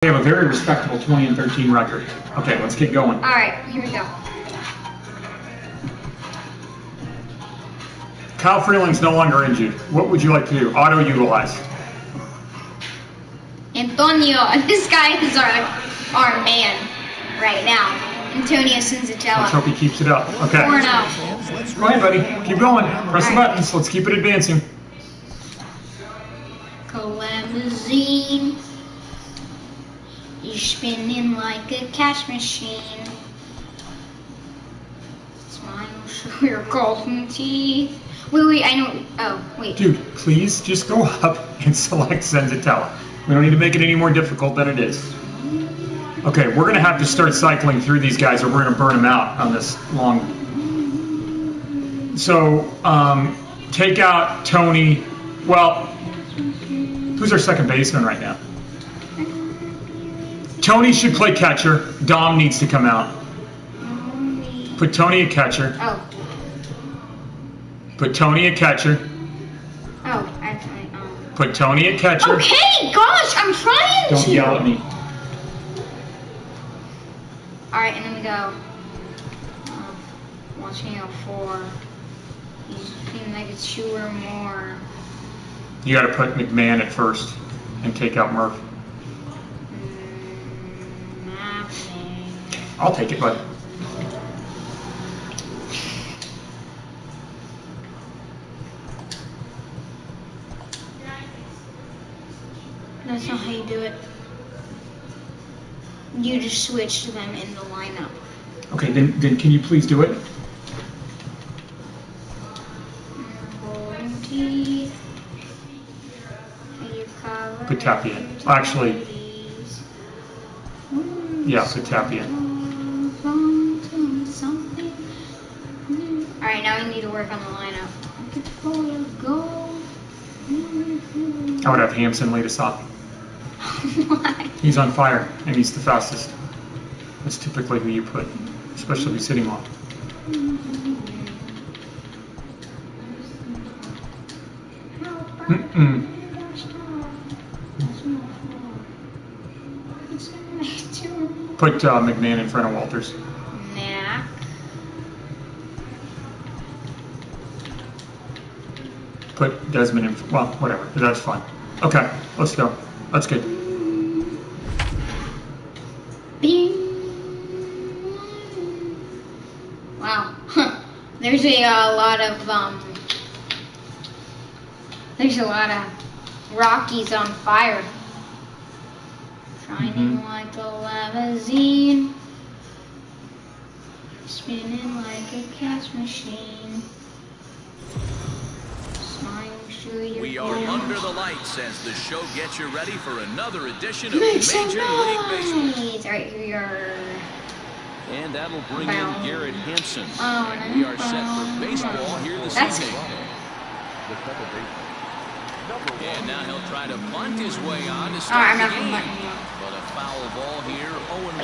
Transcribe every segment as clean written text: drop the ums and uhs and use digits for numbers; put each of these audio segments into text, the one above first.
They have a very respectable 20-13 record. Okay, let's get going. All right, here we go. Kyle Freeling's no longer injured. What would you like to do? Auto utilize. Antonio, this guy is our man right now. Antonio Senzatella. Let's hope he keeps it up. Okay. 4-0. Go ahead, buddy. Keep going. Press the buttons. Let's keep it advancing. Limousine. You're spinning like a cash machine. Smile, show your golden teeth. Wait, I know. Oh, wait. Dude, please just go up and select Senzatella. We don't need to make it any more difficult than it is. Okay, we're going to have to start cycling through these guys or we're going to burn them out on this long. So, take out Tony. Well, who's our second baseman right now? Tony should play catcher. Dom needs to come out. Put Tony at catcher. Oh. Put Tony at catcher. Oh, actually. Put Tony at catcher. Okay, gosh, I'm trying to. Don't yell at me. Alright, and then we go. Watching out for. He's feeling like it's 2 or more. You got to put McMahon at first and take out Murph. I'll take it, bud. That's not how you do it. You just switch them in the lineup. Okay, then can you please do it? Put Tapia in. Actually, yeah, put Tapia in. Alright, now we need to work on the lineup. I would have Hampson lead us off. Why? He's on fire, and he's the fastest. That's typically who you put, especially if he's sitting long. Put McMahon in front of Walters. Nah. Put Desmond in. Well, whatever. That's fine. Okay, let's go. That's good. Bing. Wow. Huh. There's a lot of Rockies on fire. Shining like a limousine, spinning like a cash machine. We are under the lights as the show gets you ready for another edition of Major League Baseball. Alright, here we are. And that'll bring in Garrett Hampson. Oh, we are set for baseball here this evening. And now he'll try to bunt his way on to start the game. But a foul ball here, 0-1.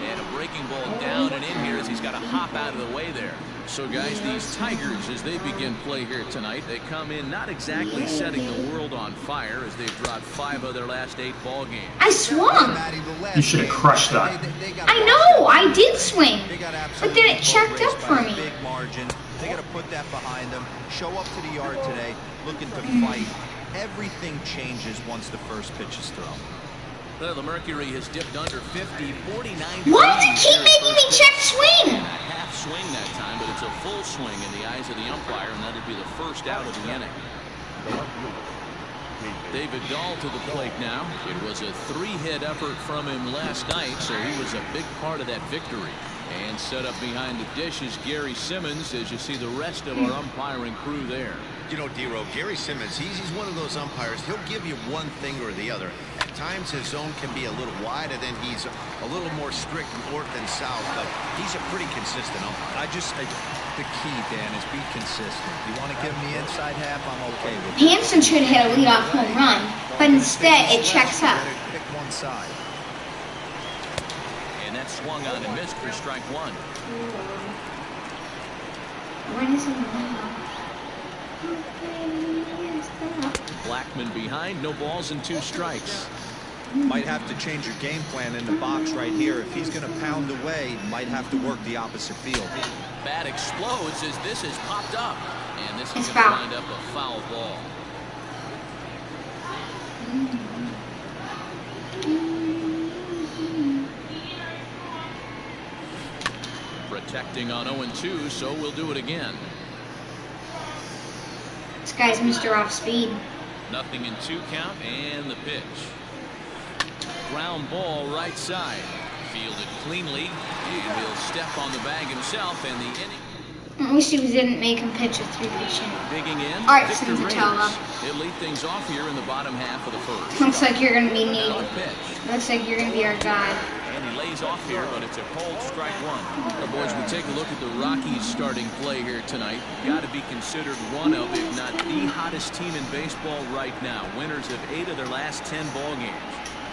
And a breaking ball down and in here as he's got to hop out of the way there. So guys, these Tigers, as they begin play here tonight, they come in not exactly setting the world on fire as they've dropped 5 of their last 8 ball games. I swung. You should have crushed that. I know, I did swing, but then it checked up for me. Big margin. They got to put that behind them. Show up to the yard today, looking to fight. Everything changes once the first pitch is thrown. Well, the Mercury has dipped under 50, 49. Why does it keep making me check swing? A half swing that time, but it's a full swing in the eyes of the umpire, and that'll be the first out of the inning. David Dahl to the plate now. It was a 3-hit effort from him last night, so he was a big part of that victory. And set up behind the dish is Gary Simmons, as you see the rest of our umpiring crew there. You know, D-Row, Gary Simmons, he's one of those umpires. He'll give you one thing or the other. At times his zone can be a little wide, and then he's a little more strict north and south, but he's a pretty consistent umpire. The key, Dan, is be consistent. You want to give him the inside half, I'm okay with it. Hampson should hit a leadoff home run, but instead it checks up. Pick one side. And that swung on and missed for strike 1. When is it now? Blackman behind, no balls and 2 strikes. Might have to change your game plan in the box right here. If he's going to pound away, might have to work the opposite field. Bat explodes as this is popped up. And this is It's going to foul. wind up a foul ball. Protecting on 0-2, so we'll do it again. This guy's Mr. Off Speed. 0-2 count and the pitch. Ground ball right side. Fielded cleanly, and he'll step on the bag himself, and the inning. At least he didn't make him pitch a 3-pitch inning. Digging in, All right, Victor Senzatella. Reyes. He'll lead things off here in the bottom half of the first. Looks like you're gonna be needed. Another pitch. Looks like you're gonna be our guy. And he lays off here, but it's a cold strike one. Now, boys, we take a look at the Rockies starting play here tonight. Got to be considered one of, if not the hottest team in baseball right now. Winners of 8 of their last 10 ball games.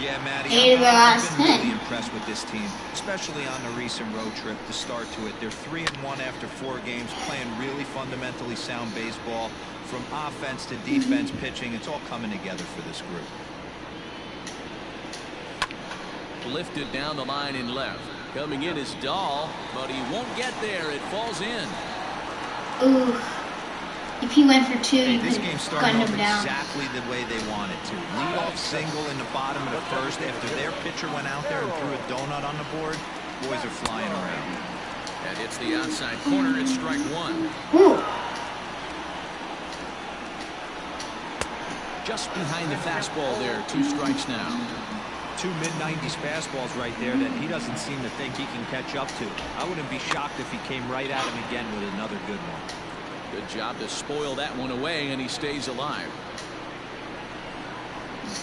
Yeah, Matty, Eight of the I've last been 10. really impressed with this team, especially on the recent road trip, the start to it. They're 3-1 after 4 games, playing really fundamentally sound baseball. From offense to defense, pitching, it's all coming together for this group. Lifted down the line in left. Coming in is Dahl, but he won't get there. It falls in. Ooh. If he went for 2, Hey, you this could game have started gunned off him down. exactly the way they wanted to. Lead-off single in the bottom of the first after their pitcher went out there and threw a donut on the board. Boys are flying around. That hits the outside corner. It's strike 1. Ooh. Just behind the fastball there. 2 strikes now. 2 mid-90s fastballs right there that he doesn't seem to think he can catch up to. I wouldn't be shocked if he came right at him again with another good one. Good job to spoil that one away, and he stays alive.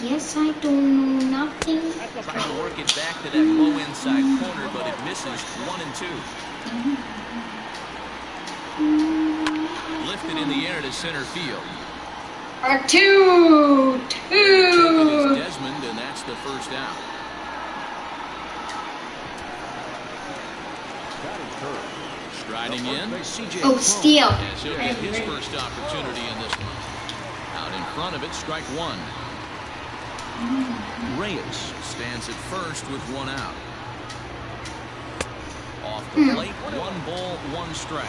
Yes, I don't know nothing. Trying to work it back to that low inside corner, but it misses. 1-2. Lifted in the air to center field. Or 2. Taken is 2. Desmond, and that's the first out. Striding in, CJ. Oh, steal. As he'll get his first opportunity in this one. Out in front of it, strike 1. Reyes stands at first with 1 out. Off the plate, 1 ball, 1 strike.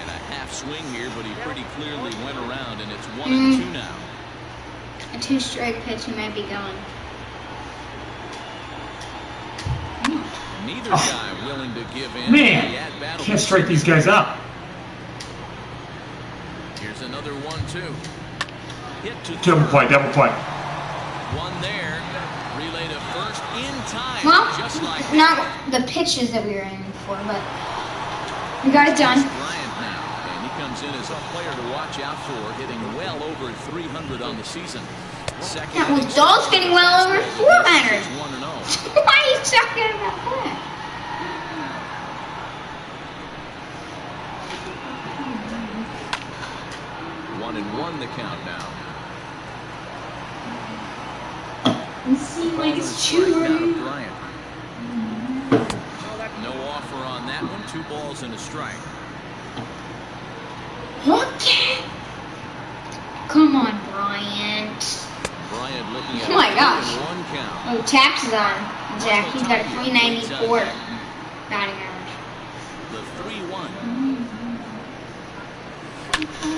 And a half swing here, but he pretty clearly went around, and it's 1-2 now. A 2-strike pitch, he might be going. Neither guy willing to give in. Man, can't strike these guys out. Here's another 1-2. Hit to Double play, double play. One there. Relay to first in time. Well, just like not the pitches that we were aiming for, but we got it done. Bryant now, and he comes in as a player to watch out for, hitting well over 300 on the season. Second. Yeah, well, Dahl's getting well over 400. 1-0. Why are you talking about that? One and one the count now. It seems like it's Strike out of true. Bryant. No offer on that one. 2 balls and a strike. Okay. Come on, Bryant. Bryant looking at Oh my a gosh. 1 count. Oh, Taps is on. Jack, he's got a 394 batting average. The 3-1.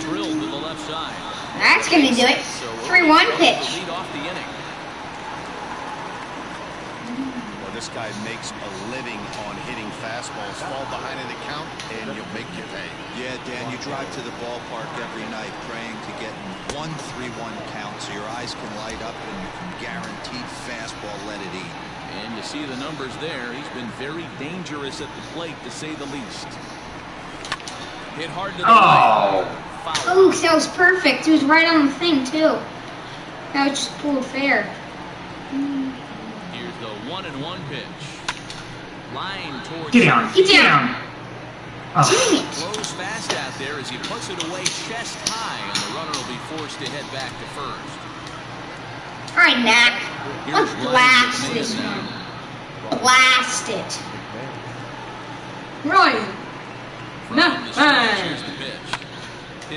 Drilled to the left side. That's gonna do it. So 3-1 to pitch. lead off the inning. Well, this guy makes a living on hitting fastballs. Fall behind in the count, and you'll make your pay. Yeah, Dan, you drive to the ballpark every night praying to get 1 3-1 count so your eyes can light up and you can guaranteed fastball let it eat. And you see the numbers there. He's been very dangerous at the plate, to say the least. Hit hard to the Oh. plate. Foul. Oh, that was perfect. He was right on the thing, too. That was just pulled fair. Here's the 1-1 pitch. Line towards Get down. Get Get down. down. Oh. Dang it. Blows fast out there as he puts it away chest high, and the runner will be forced to head back to first. All right, Knack. Let's Here's blast Ryan this McMahon one. Blast it. Ryan. From the stretch, here's the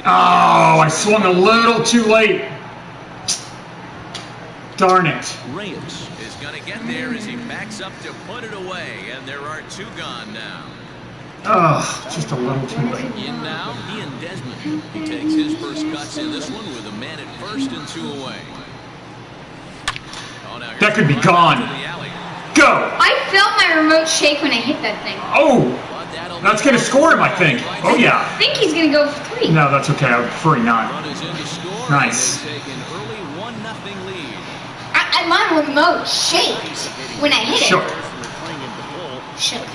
Oh, I swung a little too late. Darn it. Reyes is going to get there as he backs up to put it away, and there are 2 gone now. Oh, just a little too late. In now, Ian Desmond. He takes his first cuts in this one with a man at first and 2 away. Oh, now That could be gone. Go! I felt my remote shake when I hit that thing. Oh! That's going to score him, I think. Oh, yeah. I think he's going to go for 3. No, that's okay. I would prefer not. Nice. My remote shaked when I hit it. Sure. Shook.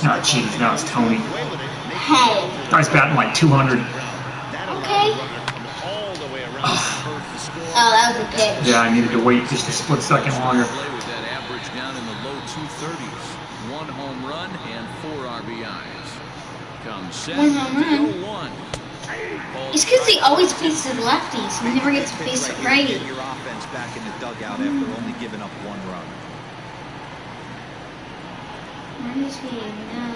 Oh, jeez. Now it's Tony. Hey. Guy's batting like 200. Okay. Oh, that was a pitch. Yeah, I needed to wait just a split second longer. Play with that average down in the low 230s. 1 home run and 4 RBIs. Comes set. 1 home run. 0-1. It's because he always faces lefties. He never gets to face a righty. Get your offense back in the dugout after only giving up 1 run. Where is he now?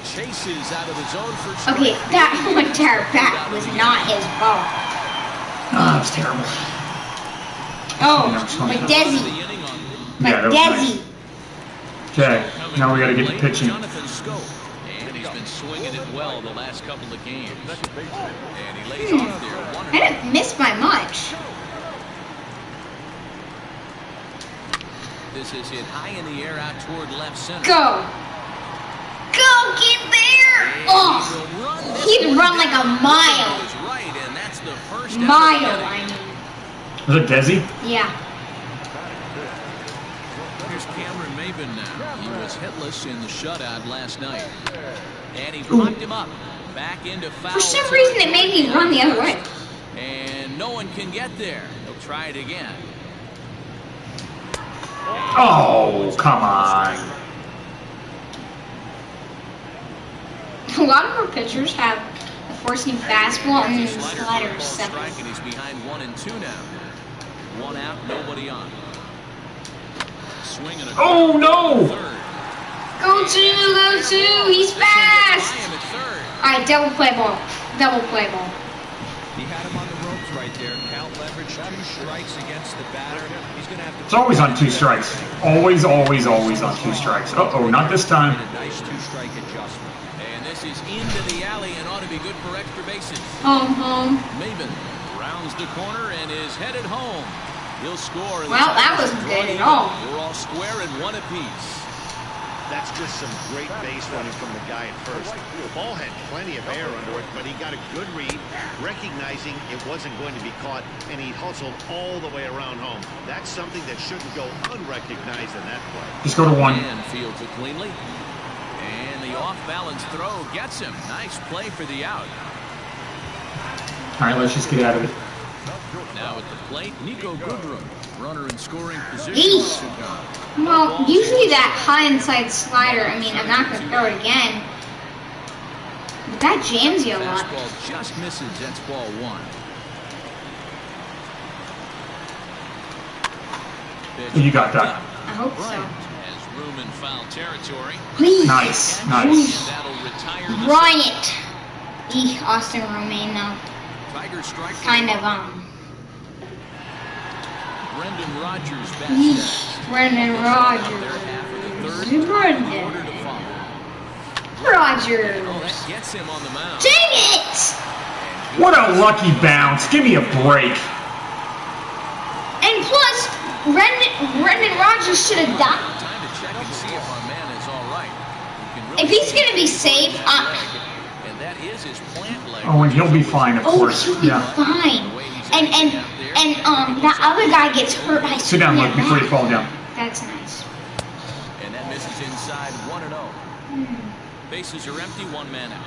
Chases out of the zone for strike. Okay, that entire bat was not his fault. Oh, that was terrible. Oh, my Desi. My Yeah, that was Desi. nice. Okay, now we got to get to pitching. Jonathan Scope. And he's been swinging it well the last couple of games. And he lays off there. I didn't miss by much. This is hit high in the air out toward left center. Go. Go, get there. Oh, he'd run like a mile. Right, and that's the first Mile, I mean. Was it Desi? Yeah. Here's Cameron Maben now. He was hitless in the shutout last night. And he blocked him up. Back into foul. For some reason, it made me run the other way. And no one can get there. He'll try it again. Oh, come on. A lot of our pitchers have a four-seam fastball and then sliders. Strike, and he's behind 1 and 2 now. 1 out, nobody on. Swinging. Oh, no. Go two, he's fast. All right, double play ball. Double play ball. He had him on the ropes right there. Count leverage, 2 strikes against the batter. He's going to have to. It's always on 2 strikes. Always, always, always on 2 strikes. Uh-oh, not this time. A nice 2-strike adjustment. And this is into the alley and ought to be good for extra bases. Home. Maben rounds the corner and is headed home. He'll score. Well, that wasn't good at all. We're all square and 1 apiece. That's just some great base running from the guy at first. The ball had plenty of air under it, but he got a good read, recognizing it wasn't going to be caught, and he hustled all the way around home. That's something that shouldn't go unrecognized in that play. Just go to 1. And fields it cleanly. And the off-balance throw gets him. Nice play for the out. All right, let's just get out of it. Now at the plate, Nico Goodrum, runner in scoring position. Eesh. Well, usually that high inside slider, I mean, I'm not going to throw it again. But that jams you a lot. Fastball just misses. That's ball 1. You got that. I hope so. Has room in foul territory. Please. Nice. That'll retire the Bryant. Austin Romaine, though. Tiger strike. Kind of, Brendan Rodgers bats next. Brendan Their Rodgers. half of the third. Brendan Order to follow. Rodgers. Oh, that gets him on the mound. Dang it! What a lucky bounce. Give me a break. And plus, Brendan Rodgers should have died. Time to check and see if our man is all right. If he's going to be safe, and that is his plant leg. Oh, and he'll be fine, of course. he'll be fine. And that other guy gets hurt by Sit down, look, before you fall down. That's nice. And that misses inside 1-0. Bases are empty, 1 man out.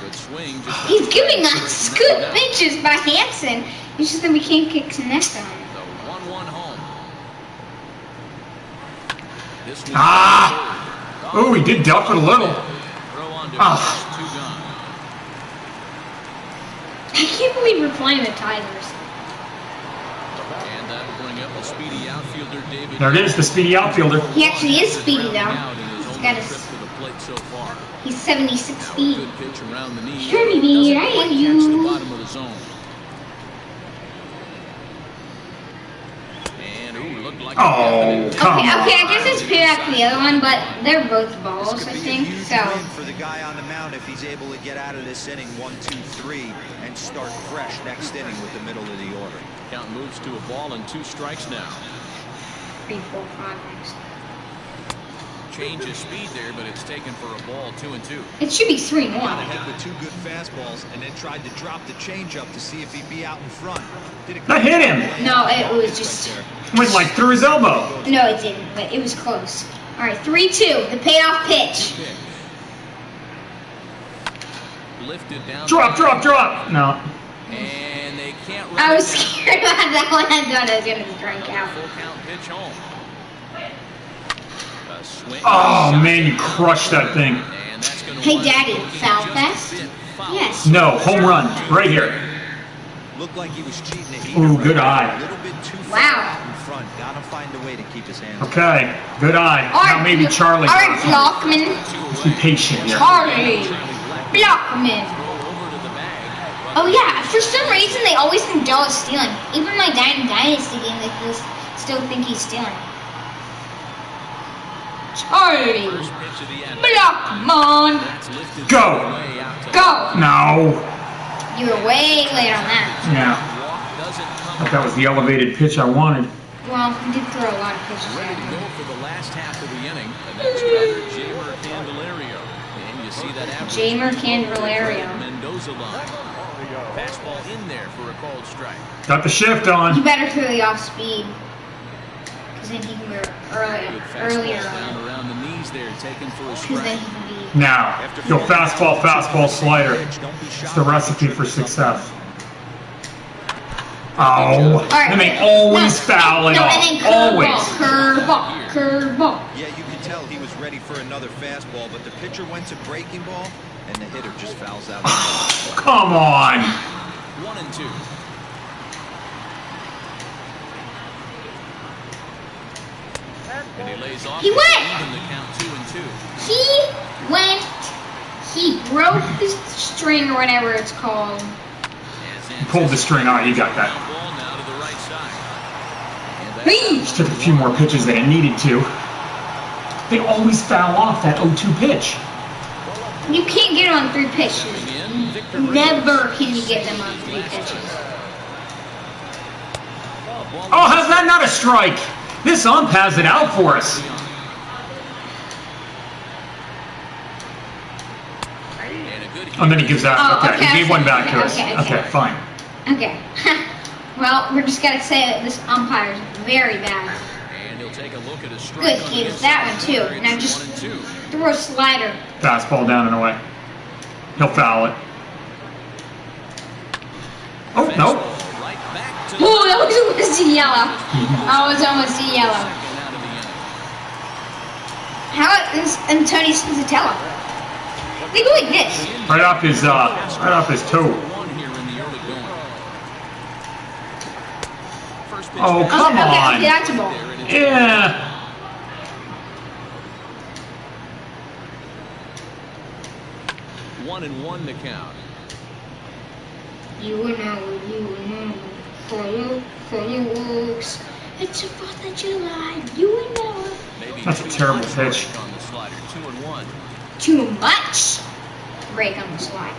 Good swing. He's giving us good pitches by Hansen. It's just that we can't get connected on him. The 1-1 home. This one Oh, he did duck it a little. Throw on to 2 gone. I can't believe we're playing the Tigers. And that'll bring up the speedy outfielder, David. There it is, the speedy outfielder. He actually is speedy, though. Out in his He's only got trip his to the plate so far. He's 76 feet. Good pitch around the knee. Sure, baby, Doesn't I quite am catch you. the bottom of the zone. And ooh, looked like Oh, come Okay, on. I guess it's payback for the other one, but they're both This balls, could I be a think. huge So win for the guy on the mound if he's able to get out of this inning 1, 2, 3 and start fresh next inning with the middle of the order. count moves to a ball and 2 strikes now. 3, 4, 5, next. Change of speed there, but it's taken for a ball. 2-2. It should be 3 and 1. Got ahead with 2 good fastballs and then tried to drop the changeup to see if he'd be out in front. Did it That hit him. No, it was just. Went like through his elbow. No, it didn't, but it was close. All right, 3-2, the payoff pitch. Pitch. Lifted down. Drop, drop, drop. No. And they can't run I was it down. scared about that one. I thought I was gonna strike out. Full count pitch home. A swing. Oh, man, you crushed that thing. And that's gonna Hey, wind Daddy, up looking foul just a fest? bit foul. Yes. No, home run. Right here. Looked like he was cheating a heater. Ooh, right good there. eye. A little bit too far Wow. out in front. Gotta find a way to keep his hands. Okay, good eye. All Now right, maybe Charlie. All right, Blockman. Be patient here. Charlie. Blockman. Over to the bag. Oh yeah, for some reason they always think Joe is stealing. Even my Dynasty game, they still think he's stealing. Charlie. First pitch of the end. Blockman. That's lifted Go. way out to Go. No. You were way late on that. Yeah. walk. Doesn't come But that was the elevated pitch I wanted. Well, we did throw a lot of pitches ready at to go him. for the last half of the inning. And that's batter Jamer Candelario. And you see that average. Jamer Candelario. Mendoza line. Fastball in there for a called strike. Got the shift You on. better throw the off speed. Because then he can go Good earlier fastball down on. around the knees there, taken for a Because then strike. he can be. Now, go fastball, slider. It's the recipe for success. Oh, Alright. and they always foul it no, off. and then Always. curveball, curveball. Yeah, you can tell he was ready for another fastball, but the pitcher went to breaking ball, and the hitter just fouls out. Come on. 1-2. And he lays off. He to went. even the count 2-2. He broke the string or whatever it's called. As Pulled the string out. You got that. ball now to the right side. And that's Hey. Just took a few more pitches than it needed to. They always foul off that 0-2 pitch. You can't get on 3 pitches. in. Victor Never can you get them on 3 pitches. Oh, how's that not a strike? This ump has it out for us. And a good And then he gives out. Oh, Okay, okay, he gave one back to okay, us. okay. Okay, fine. Okay. Well, we're just gonna say that this umpire is very bad. And he'll take a look at a strike. Good, on he the gets that one inside. too. It's Now just 1-2. throw a slider. Fastball down and away. He'll foul it. Oh, no. Fastball right back to Oh, that was almost a yellow. That was almost a yellow. second out of the inning. How is Antonio Senzatella? They go like this. Right off his toe. One here in the early going. First pitch Oh, back. come Okay, on. that's a ball. There it is. Yeah. 1-1 the count. You know, fireworks. It's a 4th of July. You know. Maybe That's a too terrible much pitch. break on the slider. 2-1. Too much break on the slide.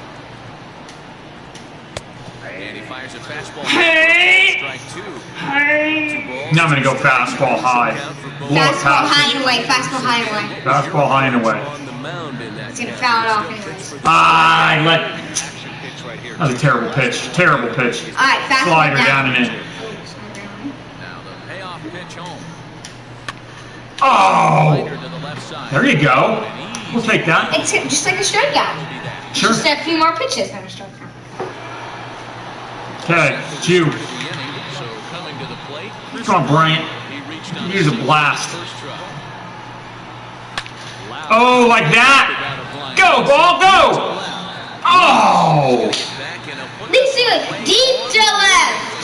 And he fires a fastball. Hey! Strike 2. Hey. Now I'm going to go fastball high. Blow it Fastball past high and away. Fastball high and away. Fastball high and away. On the mound in that It's gonna count. foul it off Still anyways. pitch for the I let. Action pitch right here. That was a terrible pitch. Terrible pitch. All right, fastball Slider down and in. Now the payoff pitch home. Oh. Slider to the left side. There you go. We'll take that. It's just like a strikeout. Be that. Sure. Just a few more pitches than a strikeout. Okay, it's you. To the inning, so coming to the plate. Come on, Bryant. He reached on Use a blast. first try. Loud. Oh, like that. Go, ball, go. Oh. Back in a They see it deep to left.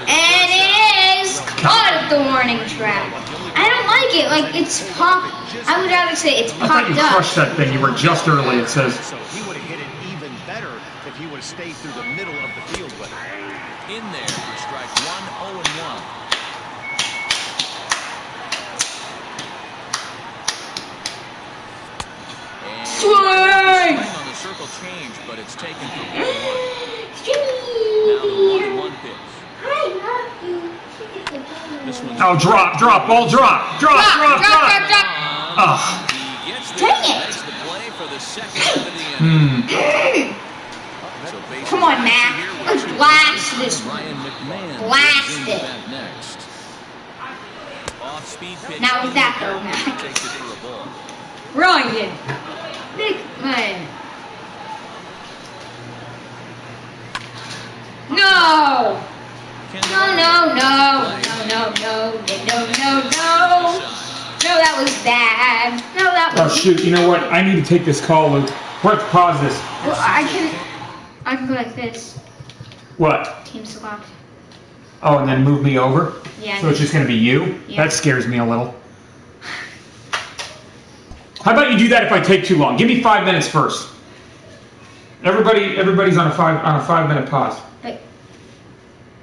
And it is caught at the warning track. I don't like like it. Like it's pop. I would rather say it's I thought popped you up. crushed that thing. You were just early, it says. So he would have hit it even better if he would have stayed through the middle of the field with it. In there for strike one, 0-1. Swing! On the circle change, but it's taken for ball one. Now the 1-1 pitch. This one's Oh, drop, ball drop. Drop. Oh. He gets there, Dang it. makes the play for the second out of the inning. So bases Come on, empty Mac. here with Let's two blast outs. this. Ryan McMahon Blast goes in it. back next. Off-speed pitch. Now with that though, Mac. Takes it for a ball. Ryan. Big man. No. No. No, that was bad. No, that Oh, was. shoot. You know what? I need to take this call, Luke. We're going to pause this. Well, I can go like this. What? Team select. Oh, and then move me over? Yeah. So it's just going to be you? Yeah. That scares me a little. How about you do that if I take too long? Give me 5 minutes first. Everybody's on a 5 minute pause. But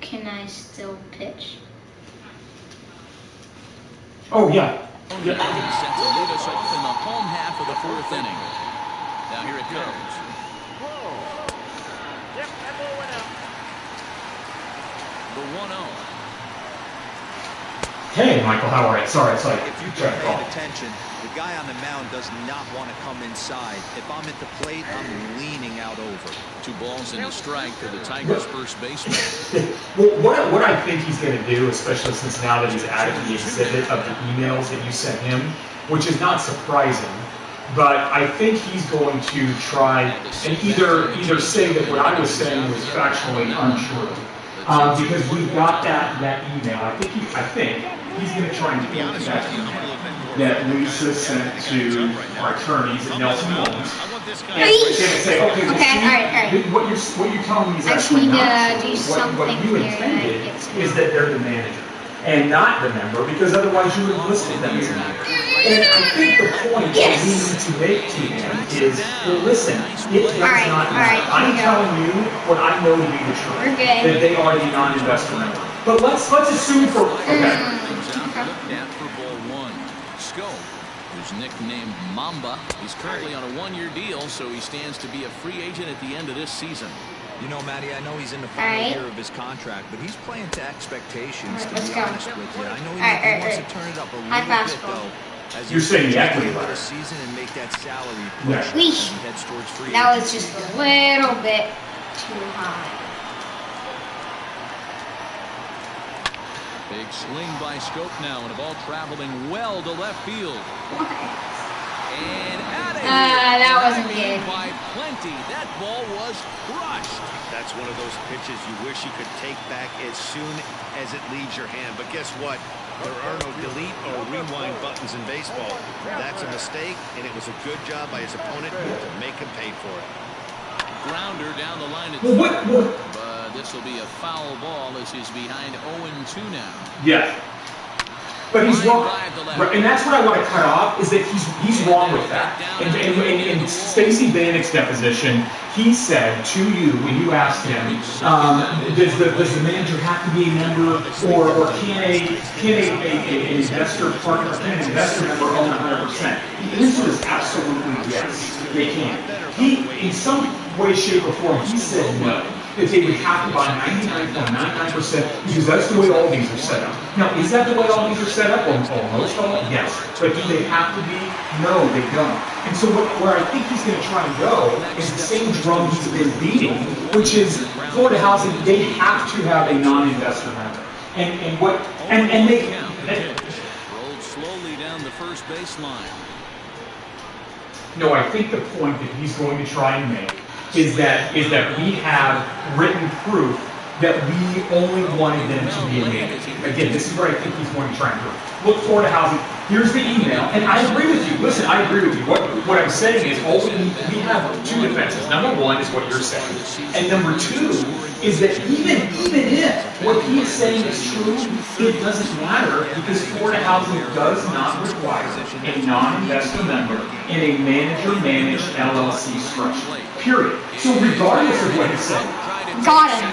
can I still pitch? Oh, yeah. Set to lead us off in the home half of the fourth inning. Now here it comes. The 1-0. Hey, Michael, how are you? Sorry, it's like... If you've been paying attention, the guy on the mound does not want to come inside. If I'm at the plate, I'm leaning out over. 2 balls and a strike to the Tigers' first baseman. Well, what I think he's going to do, especially since now that he's added the exhibit of the emails that you sent him, which is not surprising, but I think he's going to try and either say that what I was saying was factually untrue, because we got that email. I think he's going to try and get that email that Lisa sent to our attorneys at Nelson Homes. And say, okay, well, Okay, all right. what you're telling me is I just actually need not to true. do something What you here intended that gets- is that they're the manager and not the member, because otherwise you would have listed them as a member. And I think the point that we need to make to him is, well, listen, it does Alright, not alright, matter. I'm here we go. telling you what I know to be the truth. We're good. That they are the non-investor member. But let's assume for okay. Down for ball 1. Scope, who's nicknamed Mamba, he's currently on a 1-year deal, so he stands to be a free agent at the end of this season. You know, Matty, I know he's in the final Alright. year of his contract, but he's playing to expectations, Alright, to let's be go. honest with you. I know he Alright, wants alright. to turn it up a High little bit, fastball. though. As You're saying the he equity for ladder. the season and make that salary Yeah. push Weesh. as he heads towards free That was agency. just a little bit too high. Big swing by Scope now, and a ball traveling well to left field. And out of here. That wasn't good. By plenty. That ball was crushed. That's one of those pitches you wish you could take back as soon as it leaves your hand. But guess what? There are no delete or rewind buttons in baseball. That's a mistake, and it was a good job by his opponent to make him pay for it. Grounder down the line at Well, third. But this will be a foul ball as he's behind 0-2 now. Yeah. But he's wrong. Right, and that's what I want to cut off, is that he's wrong with that. And in Stacey Bannock's deposition, he said to you, when you asked him, does the manager have to be a member, or can an investor partner, can an investor member own 100%? The answer is absolutely yes, they can. He, in some way, shape, or form, he said no. That they would have to buy 99.99% because that's the way all these are set up. Now, is that the way all these are set up? Or most all? Yes. But do they have to be? No, they don't. And so where I think he's going to try and go is the same drum he's been beating, which is Florida Housing. They have to have a non-investor member. And they Rolled slowly down the first baseline. No, I think the point that he's going to try and make is that we have written proof that we only wanted them to be a manager. Again, this is what I think he's going to try and do. Look, Florida Housing, Here's the email, and I agree with you. Listen, I agree with you. What I'm saying is, we have two defenses. Number one is what you're saying, and number two is that even if what he is saying is true, it doesn't matter because Florida Housing does not require a non-investor member in a manager-managed LLC structure. Period. So regardless of what he's saying, got him.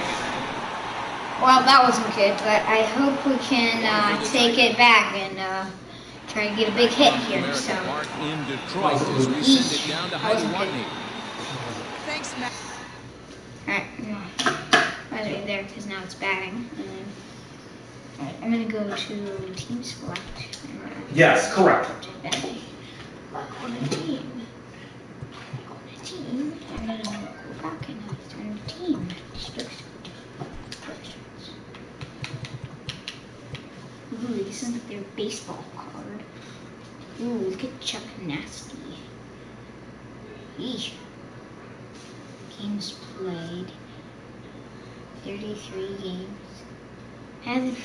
Well, that wasn't good, but I hope we can take it back and try and get a big hit here. So, In Detroit as we send it down to Heidi Watney. Thanks, Matt. Alright, I'll leave there because now it's batting. Alright, I'm gonna go to team select. yes, correct. On a team. I'm gonna go back and turn team. Ooh, this is their baseball card. Ooh, look at Chuck Nasty. Eesh. Games played. 33 games. How does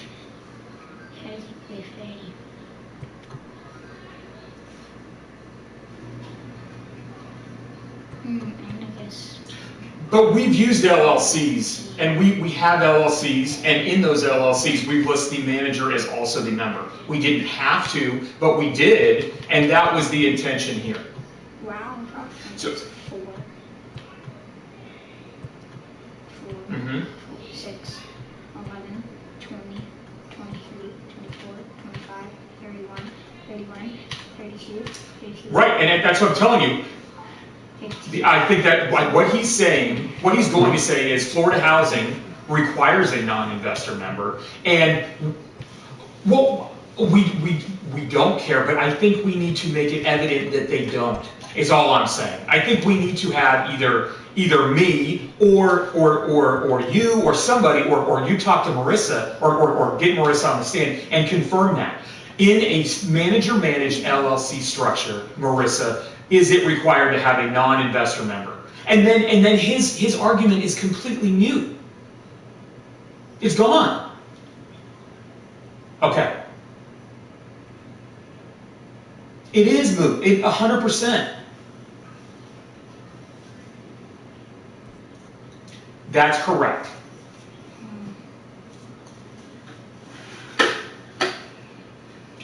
he play Freddy? I guess. But we've used LLCs, and we have LLCs, and in those LLCs, we've listed the manager as also the member. We didn't have to, but we did, and that was the intention here. Wow. So, 4, 6, 11, 20, 23, 24, 25, 31, 31, 32, 32. right, and that's what I'm telling you. I think that what he's saying, what he's going to say is Florida Housing requires a non-investor member, and well, we don't care, but I think we need to make it evident that they don't. Is all I'm saying. I think we need to have either me or you or somebody or you talk to Marissa or get Marissa on the stand and confirm that in a manager-managed LLC structure, Marissa. Is it required to have a non-investor member? And then his argument is completely mute. It's gone. Okay. It is moot. 100%. That's correct.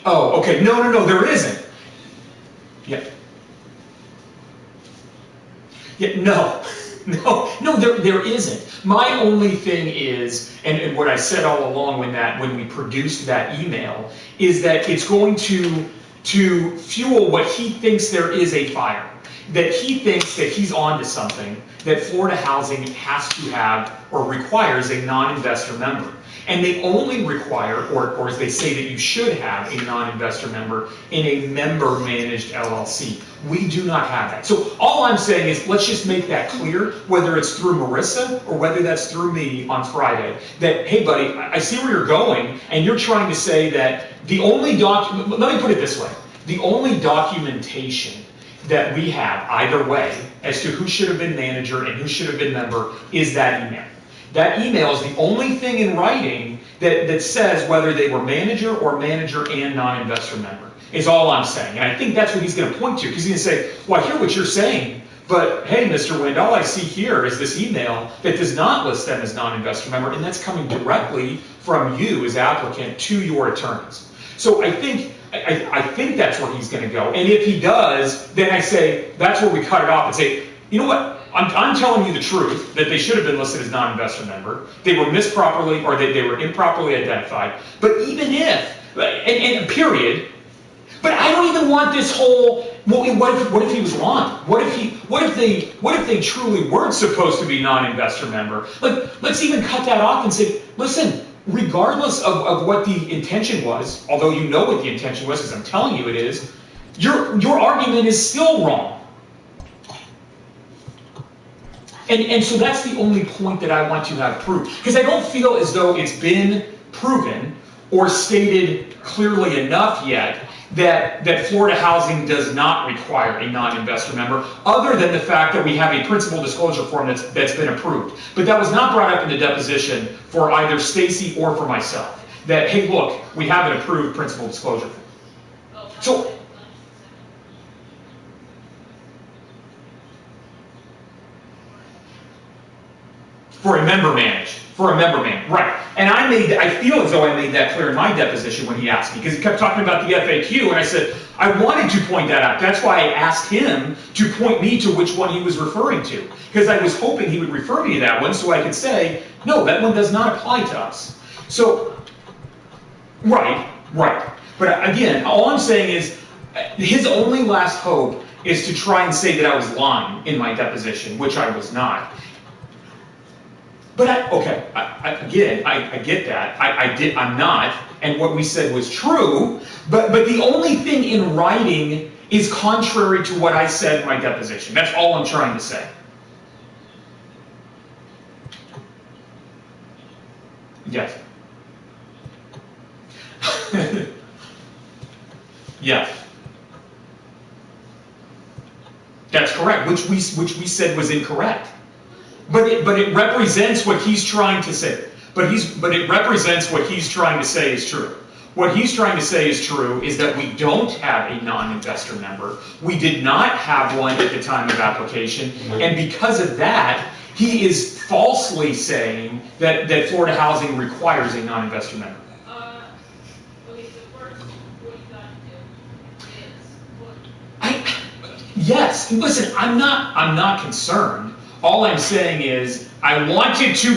Oh, okay. No, there isn't. Yeah. Yeah, no, there isn't. My only thing is, and what I said all along when we produced that email, is that it's going to fuel what he thinks there is a fire. That he thinks that he's onto something, that Florida Housing has to have or requires a non-investor member. And they only require, or as they say that you should have a non-investor member in a member-managed LLC. We do not have that. So all I'm saying is let's just make that clear, whether it's through Marissa or whether that's through me on Friday, that, hey buddy, I see where you're going, and you're trying to say that the only let me put it this way, the only documentation that we have either way as to who should have been manager and who should have been member is that email. That email is the only thing in writing that says whether they were manager or manager and non-investor member, is all I'm saying. And I think that's what he's going to point to, because he's going to say, well, I hear what you're saying, but hey, Mr. Wind, all I see here is this email that does not list them as non-investor member, and that's coming directly from you as applicant to your attorneys. So I think that's where he's going to go. And if he does, then I say, that's where we cut it off and say, you know what? I'm telling you the truth, that they should have been listed as non-investor member. They were misproperly, or they were improperly identified. But even if, and period, but I don't even want this whole, well, what if he was wrong? What if they truly weren't supposed to be non-investor member? Like, let's even cut that off and say, listen, regardless of what the intention was, although you know what the intention was, because I'm telling you it is, your argument is still wrong. And so that's the only point that I want to have proved. Because I don't feel as though it's been proven or stated clearly enough yet that Florida Housing does not require a non-investor member, other than the fact that we have a principal disclosure form that's been approved. But that was not brought up in the deposition for either Stacy or for myself. That, hey, look, we have an approved principal disclosure form. So, for a member manage, right? And I feel as though I made that clear in my deposition when he asked me, because he kept talking about the FAQ, and I said I wanted to point that out. That's why I asked him to point me to which one he was referring to, because I was hoping he would refer me to that one, so I could say, no, that one does not apply to us. So, right. But again, all I'm saying is, his only last hope is to try and say that I was lying in my deposition, which I was not. But I get that. I'm not, and what we said was true, but the only thing in writing is contrary to what I said in my deposition. That's all I'm trying to say. Yes. Yes. That's correct, which we said was incorrect. But it represents what he's trying to say. But it represents what he's trying to say is true. What he's trying to say is true is that we don't have a non-investor member. We did not have one at the time of application, and because of that, he is falsely saying that Florida Housing requires a non-investor member. Okay, so first, what you got to do is what? Yes. Listen, I'm not concerned. All I'm saying is I want it to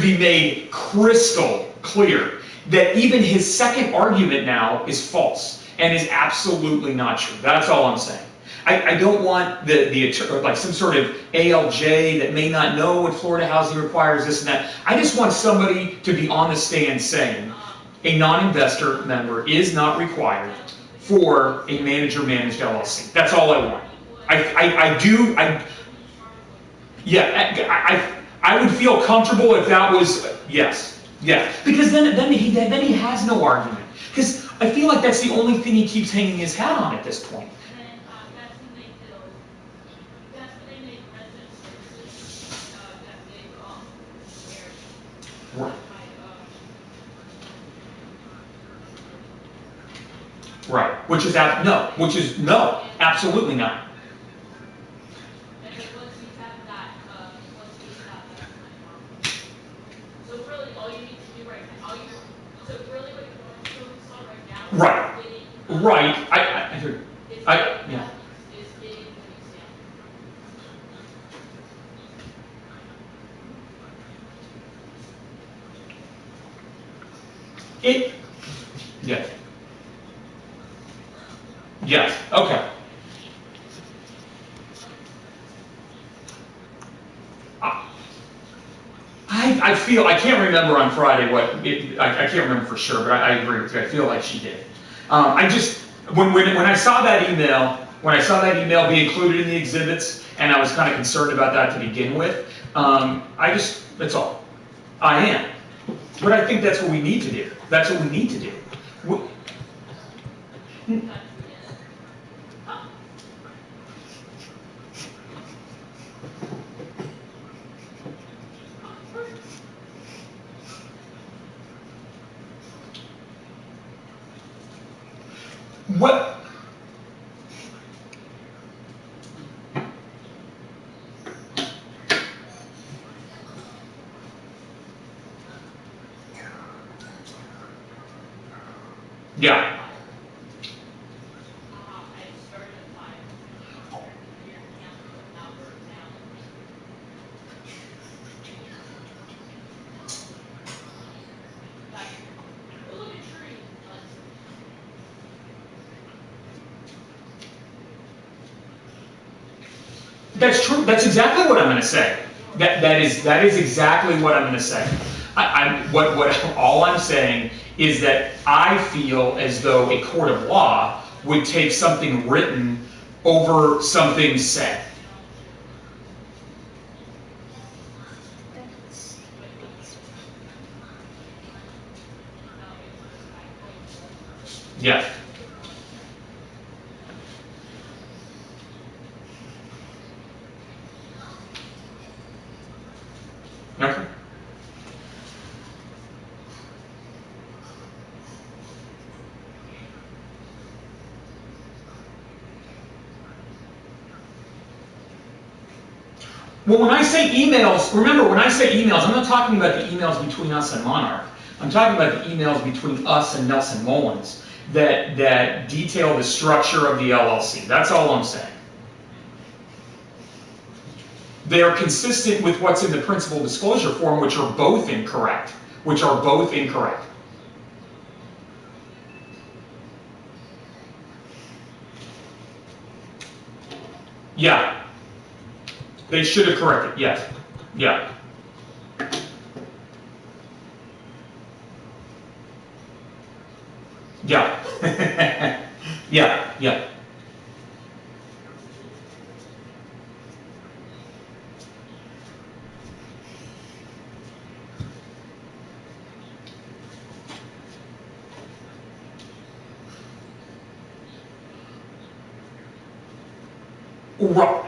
be made crystal clear that even his second argument now is false and is absolutely not true. That's all I'm saying. I don't want the like some sort of ALJ that may not know what Florida Housing requires, this and that. I just want somebody to be on the stand saying a non-investor member is not required for a manager-managed LLC. That's all I want. I would feel comfortable if that was, yes, because then he has no argument. Because I feel like that's the only thing he keeps hanging his hat on at this point. And that's when they build. That's when they make resident services. That big Right. No, absolutely not. And then once you have that, so really all you need to do right now, so really what you're focused on right now Right. is getting, Right. yeah. Is getting the exam. Yes. Yes. Okay. I feel, I can't remember on Friday I can't remember for sure, but I agree with you. I feel like she did. I just, when I saw that email be included in the exhibits, and I was kind of concerned about that to begin with, that's all. I am. But I think that's what we need to do. That's what we need to do. What? Yeah. That's true. That's exactly what I'm going to say. That is exactly what I'm going to say. All I'm saying is that I feel as though a court of law would take something written over something said. Yes. Okay. Well, when I say emails, remember, when I say emails, I'm not talking about the emails between us and Monarch. I'm talking about the emails between us and Nelson Mullins that detail the structure of the LLC. That's all I'm saying. They are consistent with what's in the principal disclosure form, which are both incorrect. Yeah. They should have corrected, yes. Yeah. Yeah. Yeah. Right.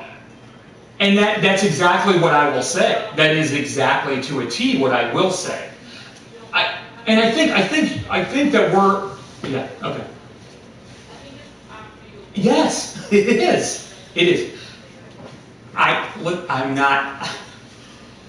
And that's exactly what I will say. That is exactly to a T what I will say. I think that we're, yeah, okay. Yes, it is. It is. I'm not.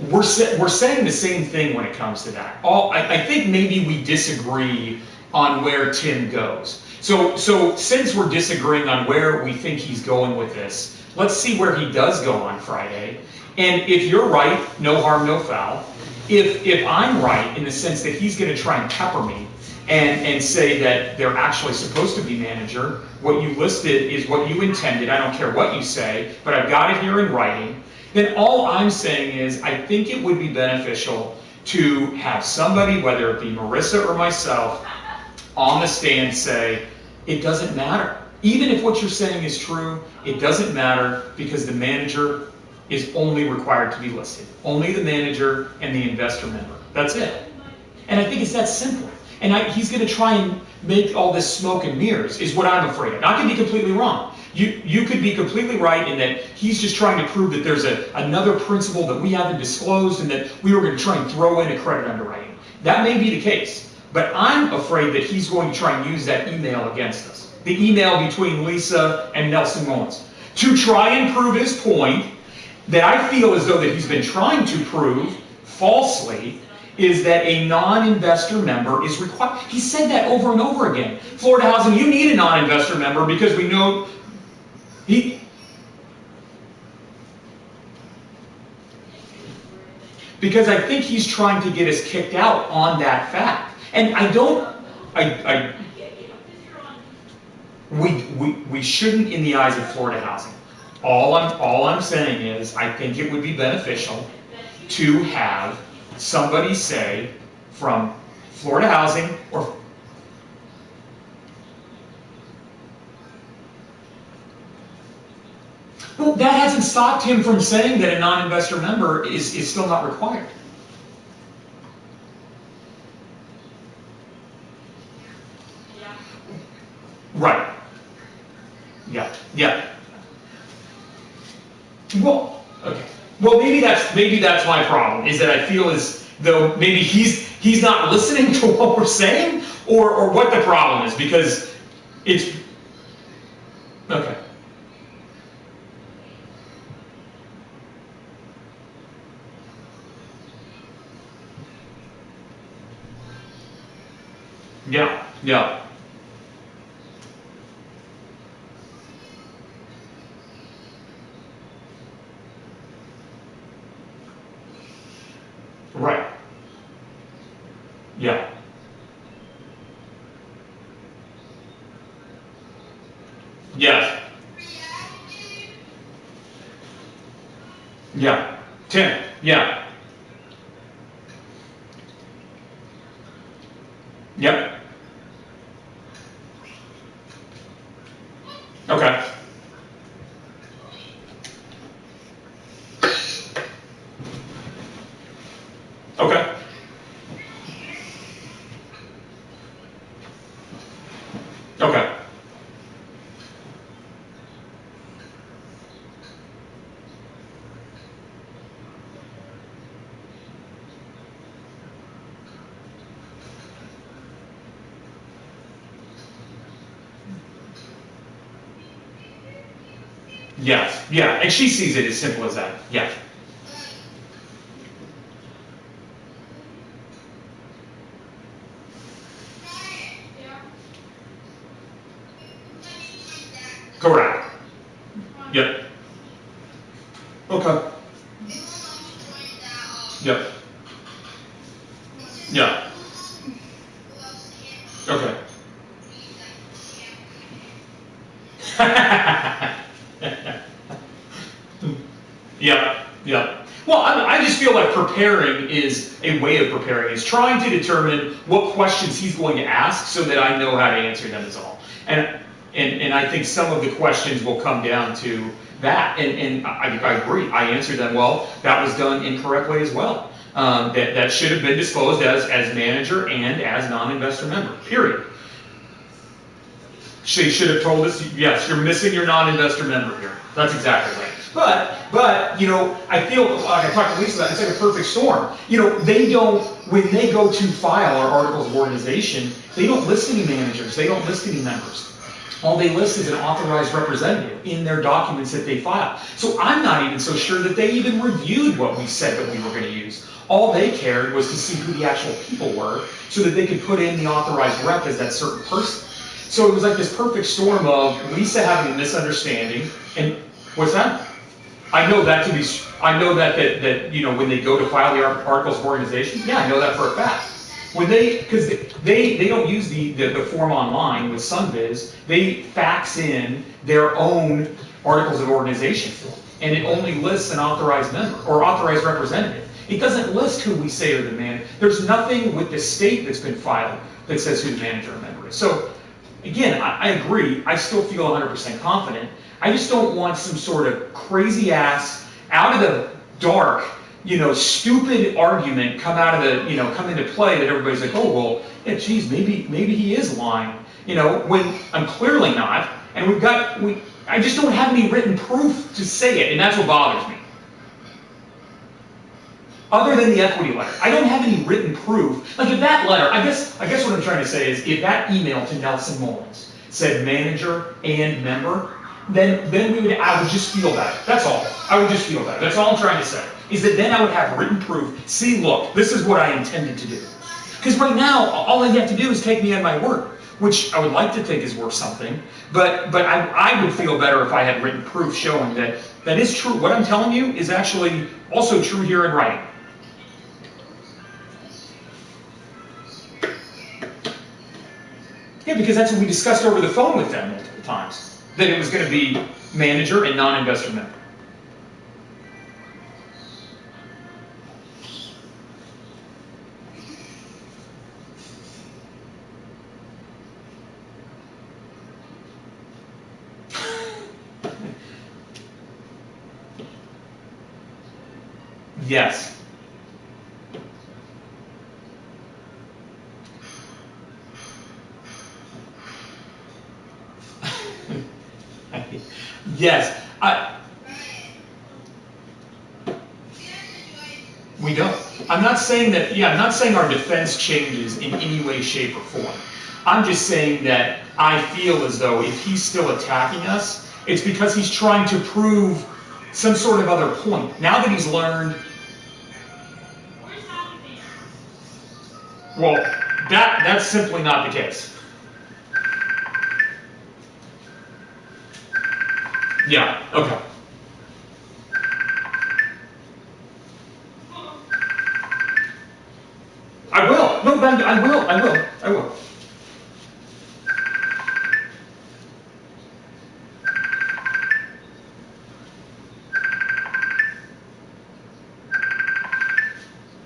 We're saying the same thing when it comes to that. I think maybe we disagree on where Tim goes. So since we're disagreeing on where we think he's going with this, let's see where he does go on Friday. And if you're right, no harm, no foul. If I'm right in the sense that he's going to try and pepper me and say that they're actually supposed to be manager, what you listed is what you intended, I don't care what you say, but I've got it here in writing, then all I'm saying is I think it would be beneficial to have somebody, whether it be Marissa or myself, on the stand say, it doesn't matter. Even if what you're saying is true, it doesn't matter because the manager is only required to be listed. Only the manager and the investor member. That's it. And I think it's that simple. And he's going to try and make all this smoke and mirrors, is what I'm afraid of. I could be completely wrong. You could be completely right in that he's just trying to prove that there's another principle that we haven't disclosed and that we were going to try and throw in a credit underwriting. That may be the case. But I'm afraid that he's going to try and use that email against us. The email between Lisa and Nelson Mullins. To try and prove his point that I feel as though that he's been trying to prove falsely is that a non-investor member is required. He said that over and over again. Florida Housing, you need a non-investor member because we know because I think he's trying to get us kicked out on that fact. And we shouldn't in the eyes of Florida Housing. All I'm saying is I think it would be beneficial to have somebody say from Florida Housing or well, that hasn't stopped him from saying that a non-investor member is still not required. Right. Yeah. Well, okay. Well, maybe that's my problem, is that I feel as though maybe he's not listening to what we're saying, or what the problem is, because it's okay. Yeah. Right. Yeah. Yes. Yeah. Tim. Yeah. Yep. Okay. Okay. Okay. Yes. Yeah. And she sees it as simple as that. Yeah. Correct. Yep. Okay. Yep. Yeah. Okay. Yep. Yep. Well, I just feel like preparing is a way of preparing. Is trying to determine what questions he's going to ask so that I know how to answer them is all. And I think some of the questions will come down to that. And I agree. I answered them well. That was done incorrectly as well. That should have been disclosed as manager and as non-investor member, period. She should have told us, yes, you're missing your non-investor member here. That's exactly right. But you know, I feel like I talked to Lisa about it, it's like a perfect storm. You know, they don't, when they go to file our articles of organization, they don't list any managers, they don't list any members. All they list is an authorized representative in their documents that they file. So I'm not even so sure that they even reviewed what we said that we were going to use. All they cared was to see who the actual people were so that they could put in the authorized rep as that certain person. So it was like this perfect storm of Lisa having a misunderstanding, and what's that? I know that to be, I know that you know, when they go to file the articles of organization, yeah, I know that for a fact. When because they don't use the form online with SunViz, they fax in their own articles of organization form, and it only lists an authorized member or authorized representative. It doesn't list who we say are the manager. There's nothing with the state that's been filed that says who the manager or member is. So again, I agree. I still feel 100% confident. I just don't want some sort of crazy ass, out of the dark, you know, stupid argument come out of the, you know, come into play that everybody's like, oh well, yeah, geez, maybe he is lying, you know, when I'm clearly not, and I just don't have any written proof to say it, and that's what bothers me. Other than the equity letter, I don't have any written proof. Like if that letter, I guess what I'm trying to say is, if that email to Nelson Mullins said manager and member, then I would just feel better. That's all. I would just feel better. That's all I'm trying to say. Is that then I would have written proof. See, look, this is what I intended to do. Because right now, all I have to do is take me at my word, which I would like to think is worth something. But I would feel better if I had written proof showing that that is true. What I'm telling you is actually also true here in writing. Yeah, because that's what we discussed over the phone with them multiple times. That it was going to be manager and non-investor member. Yes. Yes. We don't. I'm not saying that, yeah, I'm not saying our defense changes in any way, shape, or form. I'm just saying that I feel as though if he's still attacking us, it's because he's trying to prove some sort of other point. Now that he's learned, well, that's simply not the case. Yeah, okay. I will. No, Ben, I will.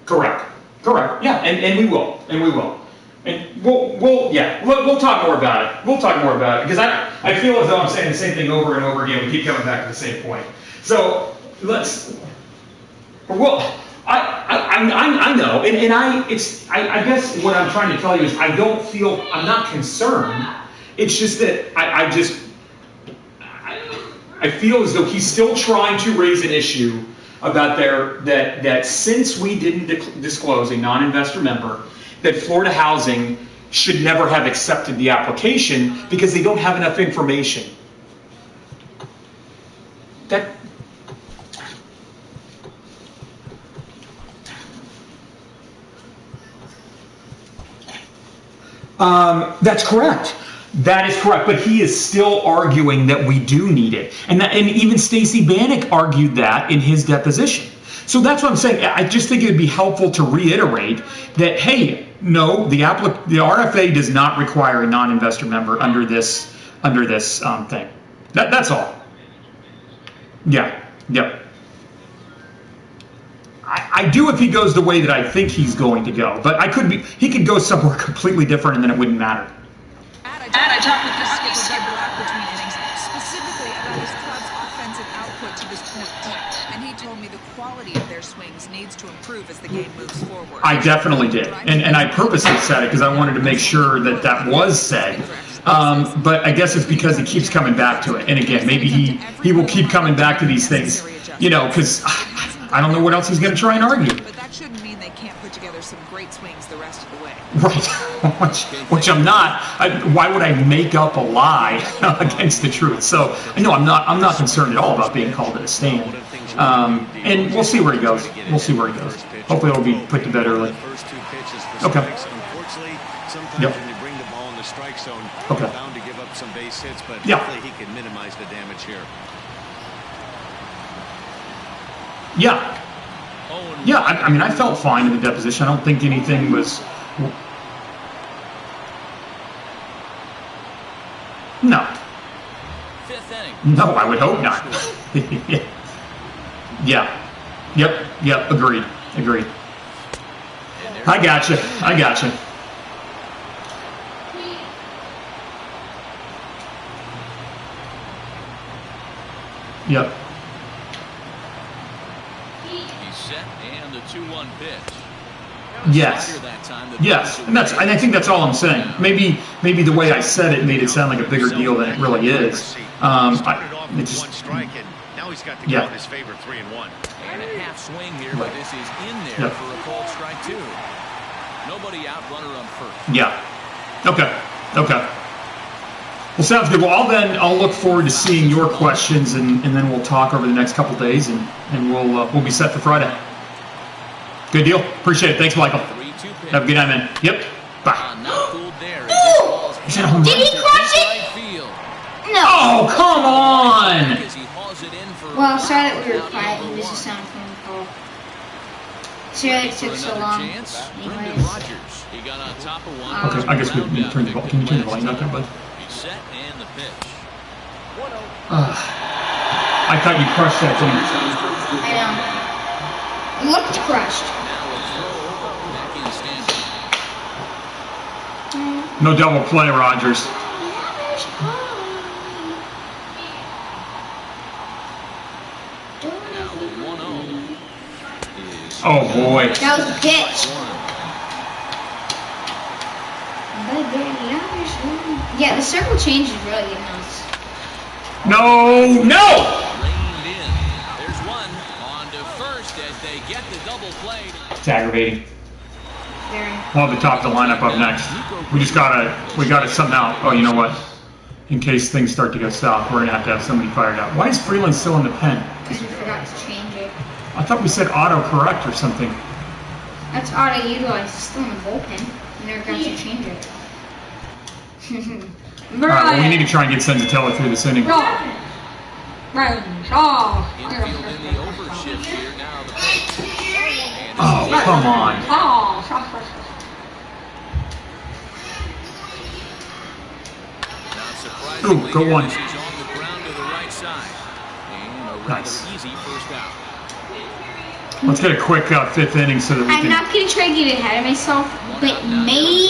Correct. Yeah, and we will. And we'll talk more about it. We'll talk more about it because I feel as though I'm saying the same thing over and over again. We keep coming back to the same point. So I know, and I guess what I'm trying to tell you is I'm not concerned. It's just that I feel as though he's still trying to raise an issue about that since we didn't disclose a non-investor member, that Florida Housing should never have accepted the application because they don't have enough information. That's correct. That is correct, but he is still arguing that we do need it, and even Stacey Bannock argued that in his deposition. So that's what I'm saying. I just think it would be helpful to reiterate that, hey, no, the RFA does not require a non-investor member under this thing. That's all. Yeah. Yep. I do if he goes the way that I think he's going to go, but he could go somewhere completely different, and then it wouldn't matter. I talked with the skipper between innings, specifically about his club's offensive output to this point, and he told me the quality of their swings needs to improve as the game moves forward. I definitely did, and I purposely said it because I wanted to make sure that was said. But I guess it's because he keeps coming back to it, and again, maybe he will keep coming back to these things, because I don't know what else he's going to try and argue. But that shouldn't mean they can't put together some great swings the rest of the way. Right, which I'm not. Why would I make up a lie against the truth? So no, I'm not concerned at all about being called at a stand. And we'll see where he goes. We'll see where he goes. Hopefully it'll be put to bed early. Okay. Yep. When you bring the ball in the strike zone, okay. You're bound to give up some base hits, but hopefully he can minimize the damage here. Yeah. Yeah, I mean, I felt fine in the deposition. I don't think anything was... No. No, I would hope not. Yeah. Yep, agreed. I gotcha. Yep. He's set and the 2-1 pitch. Yes. And I think that's all I'm saying. Maybe the way I said it made it sound like a bigger deal than it really is. It just now he's got to go in his favor 3-1. And a half swing here, but this is in there for a called strike 2. Nobody out, runner on first. Yeah. Okay. Well, sounds good. Well, I'll look forward to seeing your questions, and then we'll talk over the next couple days, and we'll be set for Friday. Good deal. Appreciate it. Thanks, Michael. Have a good night, man. Yep. Bye. Did he crush it? No. Oh, come on. Well, sorry that we were quiet and this is sound from the call. Sorry it took so long. Anyways. Okay, I guess we can turn the volume up there, bud. Set and the pitch. I thought you crushed that thing. I know. It looked crushed. No double play, Rogers. Oh boy. That was the pitch. Yeah, the circle change is really getting us. No! Reined in. There's one on to first as they get the double play. It's aggravating. Very. We'll have the top of the lineup up next. We gotta somehow. Oh, you know what? In case things start to go south, we're gonna have to have somebody fired up. Why is Freeland still in the pen? Because we forgot to change it. I thought we said auto correct or something. That's auto utilized. It's still in the bullpen. We never got to change it. All right, well, we need to try and get Senzatella through this inning. Infield in the overshift here now. The pitch. Oh, come on. Not surprisingly, Ooh, go one. he's on the ground to the right side. And a rather easy first out. Let's get a quick fifth inning so that we I'm can... not going to try to get ahead of myself, but maybe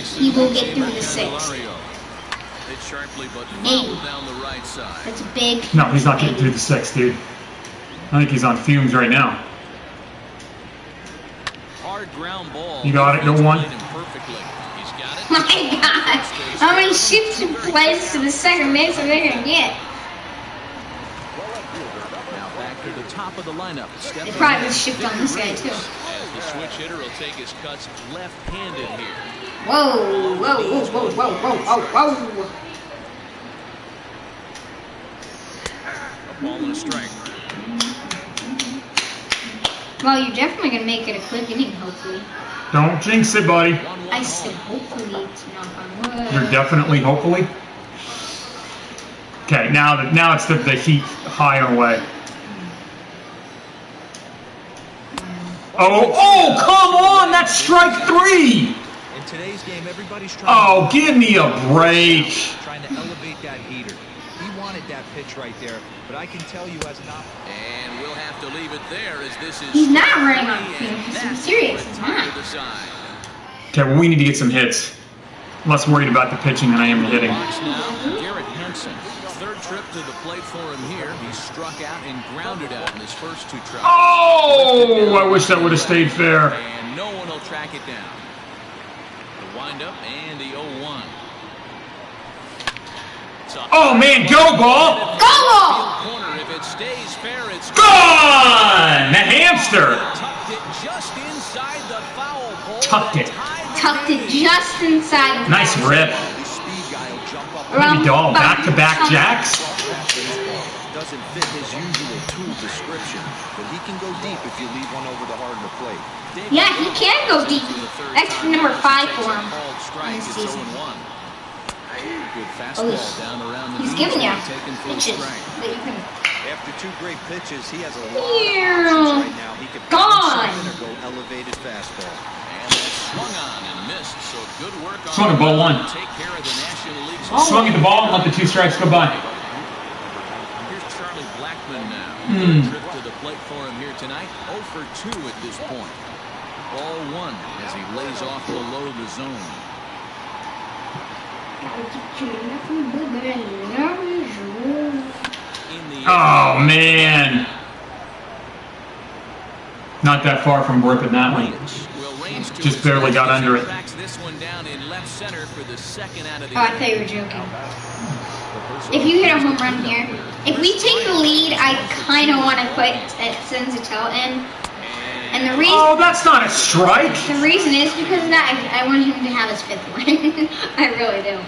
he will get through the sixth. Maybe. That's a big... No, he's not getting through the sixth, dude. I think he's on fumes right now. You got it, no one. My God. How many shifts and plays to the second base are they going to get? To the top of the lineup. They probably would shift on this guy too. As the switch hitter will take his cuts left-handed here. Whoa. A ball and a strike. Well, you're definitely gonna make it a quick inning, hopefully. Don't jinx it, buddy. I said hopefully to knock on wood. You're definitely, hopefully. Okay, now it's the heat high and away. Oh, come on! That's strike 3! In today's game, everybody's trying Oh, give me a break. trying to elevate that heater. He wanted that pitch right there, but I can tell you as an And we'll have to leave it there as this is. He's not running on the field. He's serious. He's not. Okay, well, we need to get some hits. I'm less worried about the pitching than I am the hitting. Now, Garrett Henson. Third trip to the plate for him here. He struck out and grounded out in his first 2 tries. Oh, I wish that would have stayed fair. And no one will track it down. The windup and the 0-1. Oh, man, go ball! Go ball! Corner. If it stays fair, it's Gone! The hamster! tucked it just inside the foul pole. Tucked it. Tucked it just inside. The Nice rip. Doll, back-to-back jacks. doesn't fit his usual tool description, but he can go deep if you leave one over the heart of the plate. Yeah, he can go deep. That's number 5 for him this season. Good fastball down around the He's giving you taken for a pitches strike. that you can. After 2 great pitches, he has a lot of options right now. He could Gone. or go elevated fastball. And that swung on and missed, so good work on Swung at ball 1. take care of the National League. Swung at the ball and let the 2 strikes go by. Here's Charlie Blackmon now. Trip to the plate for him here tonight. 0 for 2 at this point. Ball 1 as he lays off below the zone. Oh, man. Not that far from ripping that one. Just barely got under it. This one down in left center for the second out of the Oh, I thought you were joking. If you hit a home run here, if we take the lead, I kind of want to put Senzatel in. And the reason. Oh, that's not a strike. The reason is because of that I want him to have his 5th win. I really do.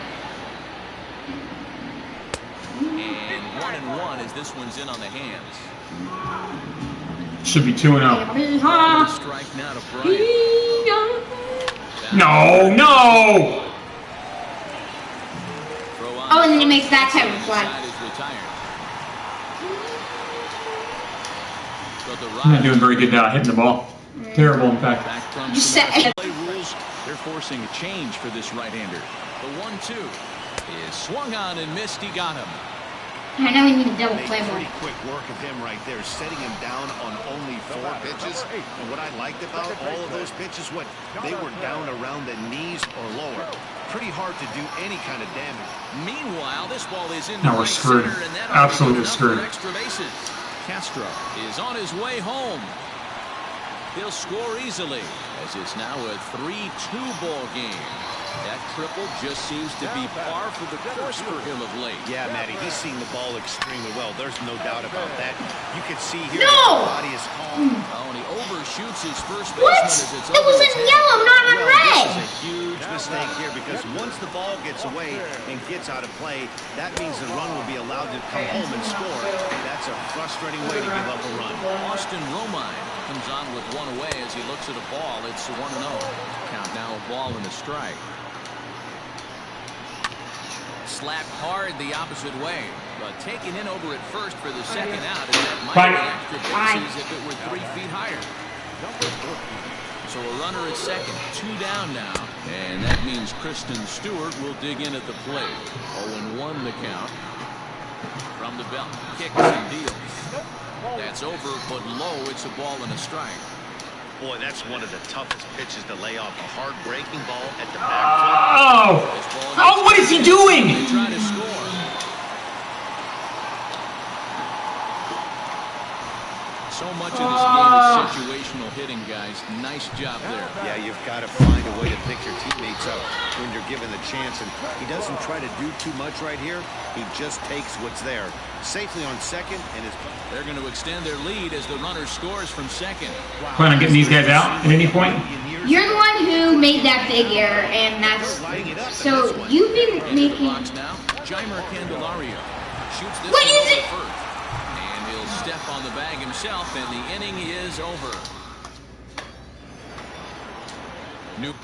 And 1-1 as this one's in on the hands. Should be 2-0. Strike now to Bryant. No. Oh, and then he makes that type of fly. I'm not doing very good now hitting the ball. Terrible, in fact. You said. Play rules, they're forcing a change for this right-hander. The 1-2 is swung on and missed. He got him. I know we need a double play ball. Pretty quick work of him right there, setting him down on only 4 pitches. And what I liked about all of those pitches, they were down around the knees or lower. Pretty hard to do any kind of damage. Meanwhile, this ball is in. Now we're screwed. Absolutely screwed. Extra bases. Castro is on his way home. He'll score easily as it's now a 3-2 ball game. That triple just seems to be par for the course for him of late. Yeah, Matty, he's seeing the ball extremely well. There's no doubt about that. You can see here No! the body is calm. Oh, and he overshoots his first baseman What? as it's It over was his in head. yellow, not on Well, red. this is a huge mistake here because once the ball gets away and gets out of play, that means the run will be allowed to come home and score. That's a frustrating way to give up a run. Austin Romine comes on with 1 away as he looks at a ball. It's 1-0. Count now a ball and a strike. Slapped hard the opposite way, but taken in over at first for the second out, and that might be extra bases if it were 3 feet higher. So a runner at second, 2 down now, and that means Kristen Stewart will dig in at the plate. 0-1 the count. From the belt, kicks and deals. That's over, but low. It's a ball and a strike. Boy, that's one of the toughest pitches to lay off. A hard breaking ball at the back foot. Oh, what is he doing? Try to score. So much of this game is situational hitting, guys. Nice job there. Yeah, you've got to find a way to pick your teammates up when you're given the chance. And he doesn't try to do too much right here. He just takes what's there. Safely on second, and they're going to extend their lead as the runner scores from second. Plan on getting these guys out at any point? You're the one who made that big error, and that's so you've been making. Now, Jeimer Candelario shoots this What one is over it? first, and he'll step on the bag himself, and the inning is over.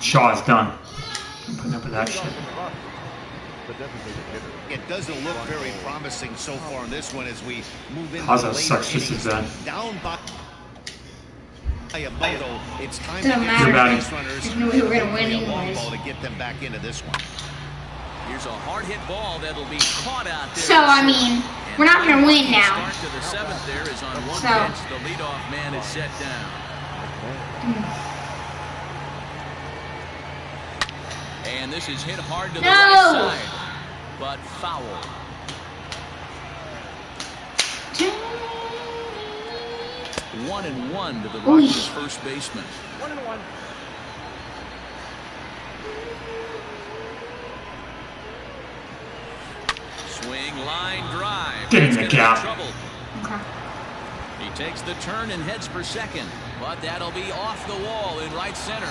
Shaw's done. I'm putting up with that shit. It doesn't look very promising so far on this one as we move into How's the that later sucks just innings. as bad? Down by a moto, it's time to Doesn't get matter. base runners. There's no way we're gonna win A long anyways. ball to get them back into this one. Here's a hard hit ball that'll be caught out there. So, I mean, we're not gonna win now. Start to the seventh there is on one So. pitch. The leadoff man is set down. And this is hit hard to the No. right side, but foul. 1-1 to the Rockies' first baseman. 1-1. Swing, line, drive. Get in That's the gonna be gap. trouble. Okay. He takes the turn and heads for second, but that'll be off the wall in right center.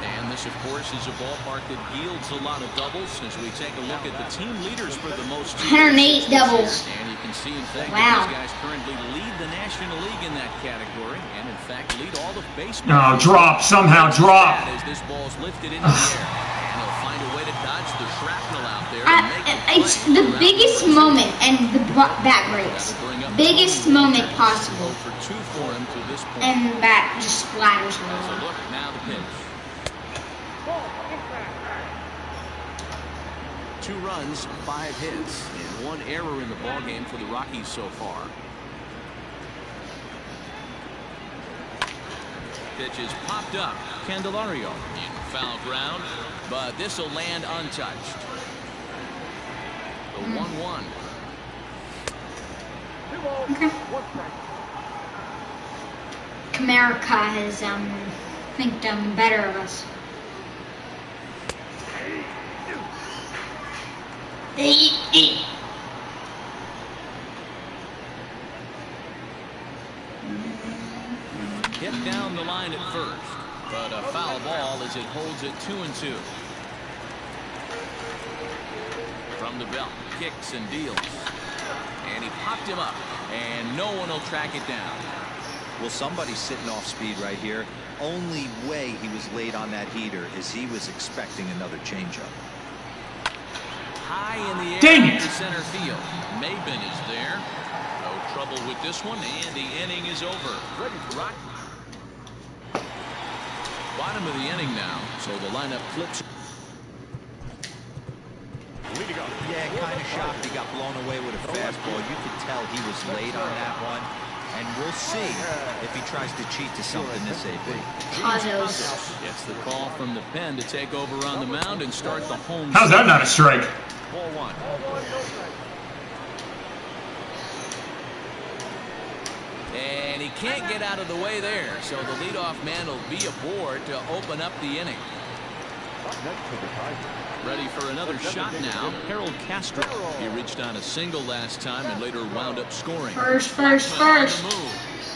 And this, of course, is a ballpark that yields a lot of doubles as we take a look at the team leaders for the most. 108 doubles. And you can see, in fact, Wow. that these guys currently lead the National League in that category, and in fact lead all of baseball. No, drop, somehow drop. As this ball's lifted into the air, and they'll find a way to dodge the shrapnel out there. And make a It's play the around biggest first. moment, and the bat breaks. Biggest moment possible. 0 for 2 for him to this point. And the bat just splatters So around. look, now the pitch. 2 runs, 5 hits, and 1 error in the ballgame for the Rockies so far. Pitch is popped up. Candelario in foul ground, but this will land untouched. The 1-1. Okay. America has, I think, done better of us. Hit down the line at first, but a foul ball as it holds it 2-2. From the belt, kicks and deals. And he popped him up, and no one will track it down. Well, somebody's sitting off speed right here. Only way he was late on that heater is he was expecting another changeup. High in the air Dang it. to center field. Maben is there. No trouble with this one, and the inning is over. Rock. Bottom of the inning now, so the lineup flips. Yeah, kind of shocked he got blown away with a fastball. You could tell he was late on that one. And we'll see if he tries to cheat to something this AB. Pazos. Gets the call from the pen to take over on the mound and start the home. How's that not a strike? Ball 1. And he can't get out of the way there, so the leadoff man will be aboard to open up the inning. Ready for another shot now. Harold Castro. He reached on a single last time and later wound up scoring. First. On the move.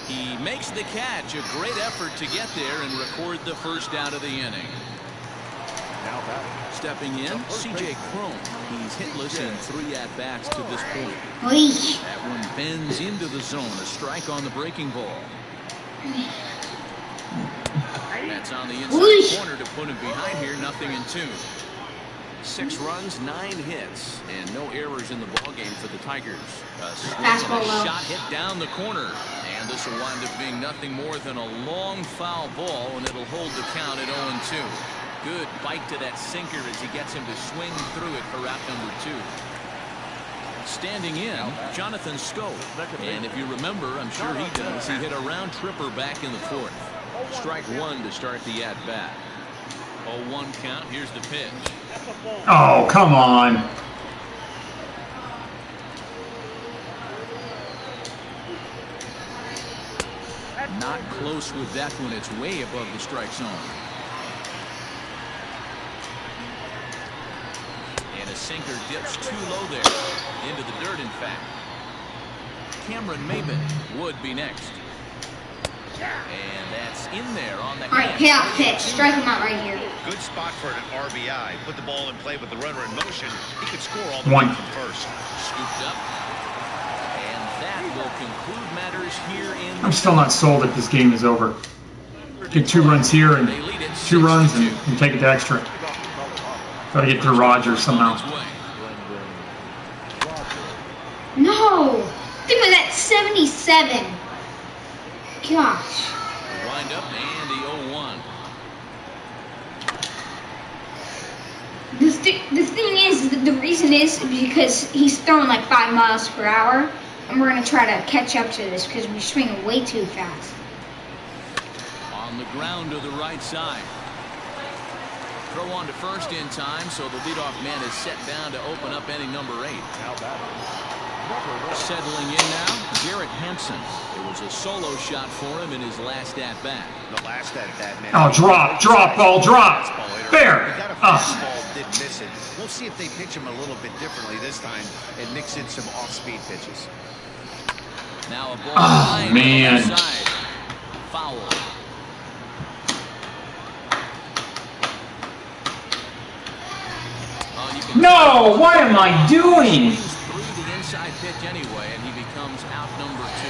He makes the catch. A great effort to get there and record the first out of the inning. Stepping in, C.J. Cron. He's hitless in 3 at-bats to this point. Oi. That one bends into the zone. A strike on the breaking ball. That's on the inside corner to put him behind here. 0-2. 6 runs, 9 hits, and no errors in the ballgame for the Tigers. A Fastball low. shot hit down the corner, and this will wind up being nothing more than a long foul ball, and it'll hold the count at 0-2. Good bite to that sinker as he gets him to swing through it for out number 2. Standing in, Jonathan Scope. And if you remember, I'm sure he does, he hit a round tripper back in the 4th. Strike 1 to start the at-bat. 0-1 count. Here's the pitch. Oh, come on. Not close with that one. It's way above the strike zone. And a sinker dips too low there. Into the dirt, in fact. Cameron Maben would be next. And that's in there on the All right, payoff pitch. Strike him out right here. Good spot for an RBI. Put the ball in play with the runner in motion. He could score all the 1. way from first. Scooped up. And that will conclude matters here in. I'm still not sold that this game is over. Get 2 runs here and They lead it 2 runs and take it to extra. Got to get through Rogers somehow. No! I think it was at 77. Gosh. Wind up and the 0-1. The thing is, the reason is because he's throwing like 5 miles per hour, and we're going to try to catch up to this because we're swinging way too fast. On the ground to the right side. Throw on to first in time, so the leadoff man is set down to open up inning number 8. Settling in now, Garrett Hampson. It was a solo shot for him in his last at-bat. The last at-bat, man. Oh, drop, ball, drop. Fair. He got a fastball, did miss it. We'll see if they pitch him a little bit differently this time and mix in some off-speed pitches. Now a ball oh, man. Side. Foul. No, what am I doing? Through the inside pitch anyway, and he becomes out number 2.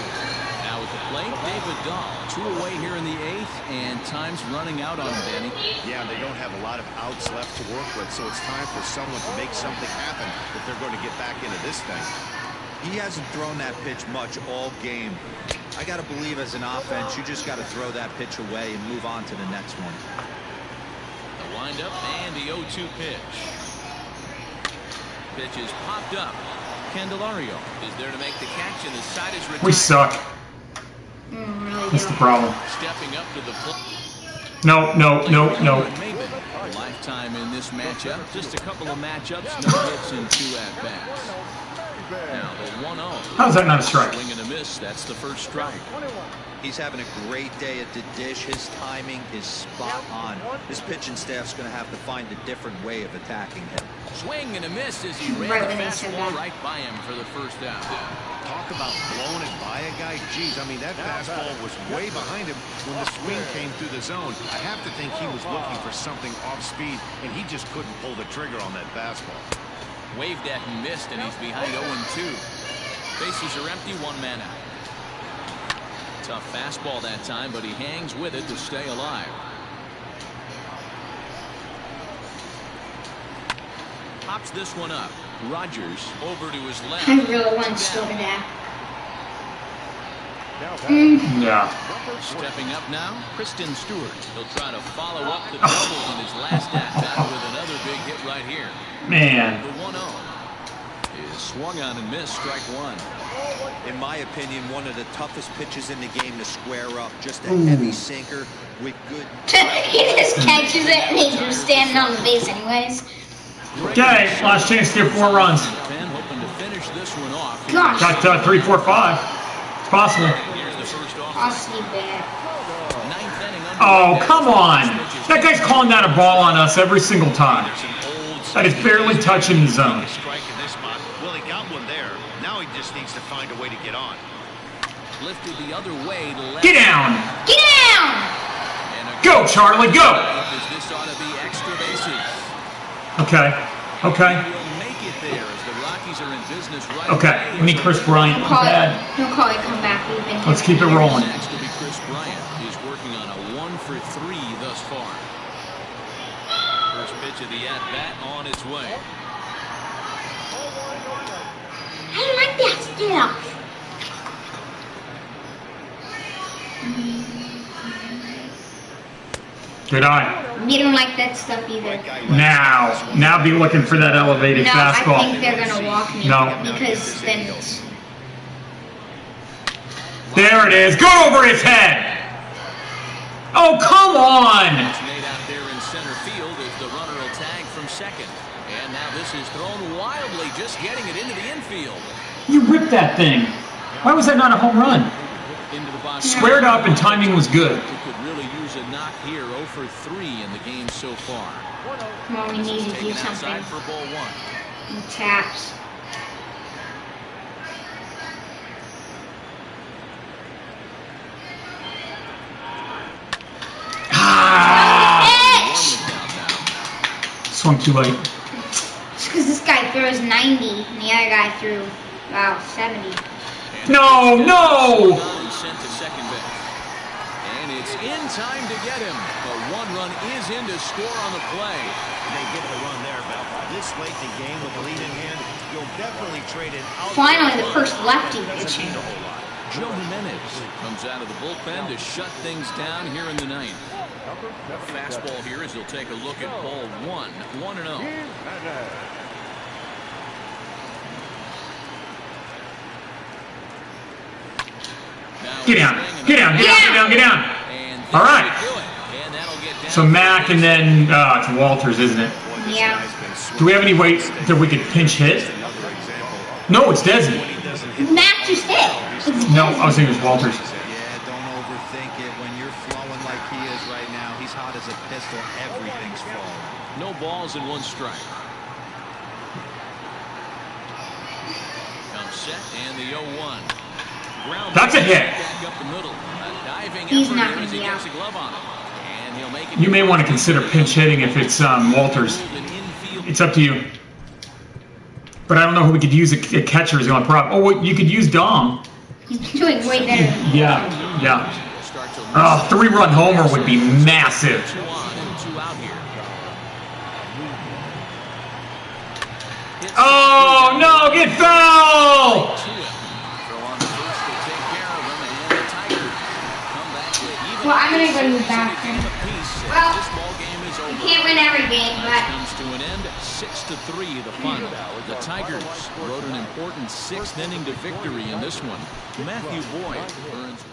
Now at the plate, David Dahl. 2 away here in the 8th, and time's running out on Danny. Yeah, they don't have a lot of outs left to work with, so it's time for someone to make something happen if they're going to get back into this thing. He hasn't thrown that pitch much all game. I got to believe as an offense, you just got to throw that pitch away and move on to the next one. The windup and the 0-2 pitch. Pitch is popped up. Candelario is there to make the catch, and the side is retired. We suck. That's the problem. Stepping up to the plate. No. Lifetime in this matchup. Just a couple of matchups, no hits in 2 at-bats. Now the 1-0. How is that not a strike? Swing and a miss. That's the first strike. He's having a great day at the dish. His timing is spot on. His pitching staff's going to have to find a different way of attacking him. Swing and a miss as he ran the fastball right by him for the first out. Talk about blowing it by a guy. Geez, I mean, that fastball was way behind him when the swing came through the zone. I have to think he was looking for something off speed, and he just couldn't pull the trigger on that fastball. Waved at and missed, and he's behind 0-2. Bases are empty, 1 man out. Tough fastball that time, but he hangs with it to stay alive. Pops this one up. Rogers over to his left. I really want to slow it down. Yeah. Stepping up now, Kristen Stewart. He'll try to follow up the double in his last at-bat with another big hit right here. Man. The 1-0 is swung on and missed, strike 1. In my opinion, one of the toughest pitches in the game to square up. Just a heavy sinker with good. He just catches it and he's just standing on the base anyways. Okay, last chance to get 4 runs. Hoping to finish this one off. Gosh. Got 3, 4, 5. It's possible. Possibly bad. Oh, come on. That guy's calling that a ball on us every single time. That is barely touching the zone. Well, he got one there. Now he just needs to find a way to get on. Lifted the other way to left. Get down. Get down. Go, Charlie, go. This ought to be extra bases. Okay. Okay. We'll make it there as the Rockies are in business right Okay. We need Chris Bryant. Don't call it come back. We've been Let's keep it rolling. Next will be Chris Bryant. He's working on a 1 for 3 thus far. First pitch of the at-bat on its way. I like that stuff. Good eye. You don't like that stuff either. Now be looking for that elevated No, fastball. I think they're going to walk me. No. Because then it's... There it is. Go over his head. Oh, come on. It's made out there in center field as the runner will tag from second. And now this is thrown wildly, just getting it into the infield. You ripped that thing. Why was that not a home run? Into the box. Squared up and timing was good. He could really use a knock here. 0 for 3 in the game so far. Come on, we need to do something. Outside for ball 1. And taps. Swung too late. It's because this guy throws 90 and the other guy threw, wow, 70. No. Sent to second base. And it's in time to get him. But one run is in to score on the play. They get the run there, Bell. This late in the game with the lead in hand, you'll definitely trade it out. Finally, the first lefty pitching. Joe Jimenez comes out of the bullpen to shut things down here in the ninth. A fastball here as he'll take a look at ball 1, 1-0. Get down. Get down. Get down. Get down. Get down. All right. So Mac and then it's Walters, isn't it? Yeah. Do we have any way that we could pinch hit? No, it's Desi. Mac just hit. No, I was thinking it was Walters. Yeah, don't overthink it. When you're flowing like he is right now, he's hot as a pistol. Everything's flowing. No balls and 1 strike. Comes set and the 0-1. That's a hit. He's not going to be out. You may want to consider pinch hitting if it's Walters. It's up to you. But I don't know who we could use. A catcher is the only problem. Oh, wait, you could use Dom. He's doing way better. Yeah, yeah. Oh, 3-run homer would be massive. Oh, no, get foul! Well, I'm going to go to the bathroom. Well, you can't win every game, but... Comes to an end, 6-3 the final. The Tigers rode an important 6th inning to victory in this one. Matthew Boyd earns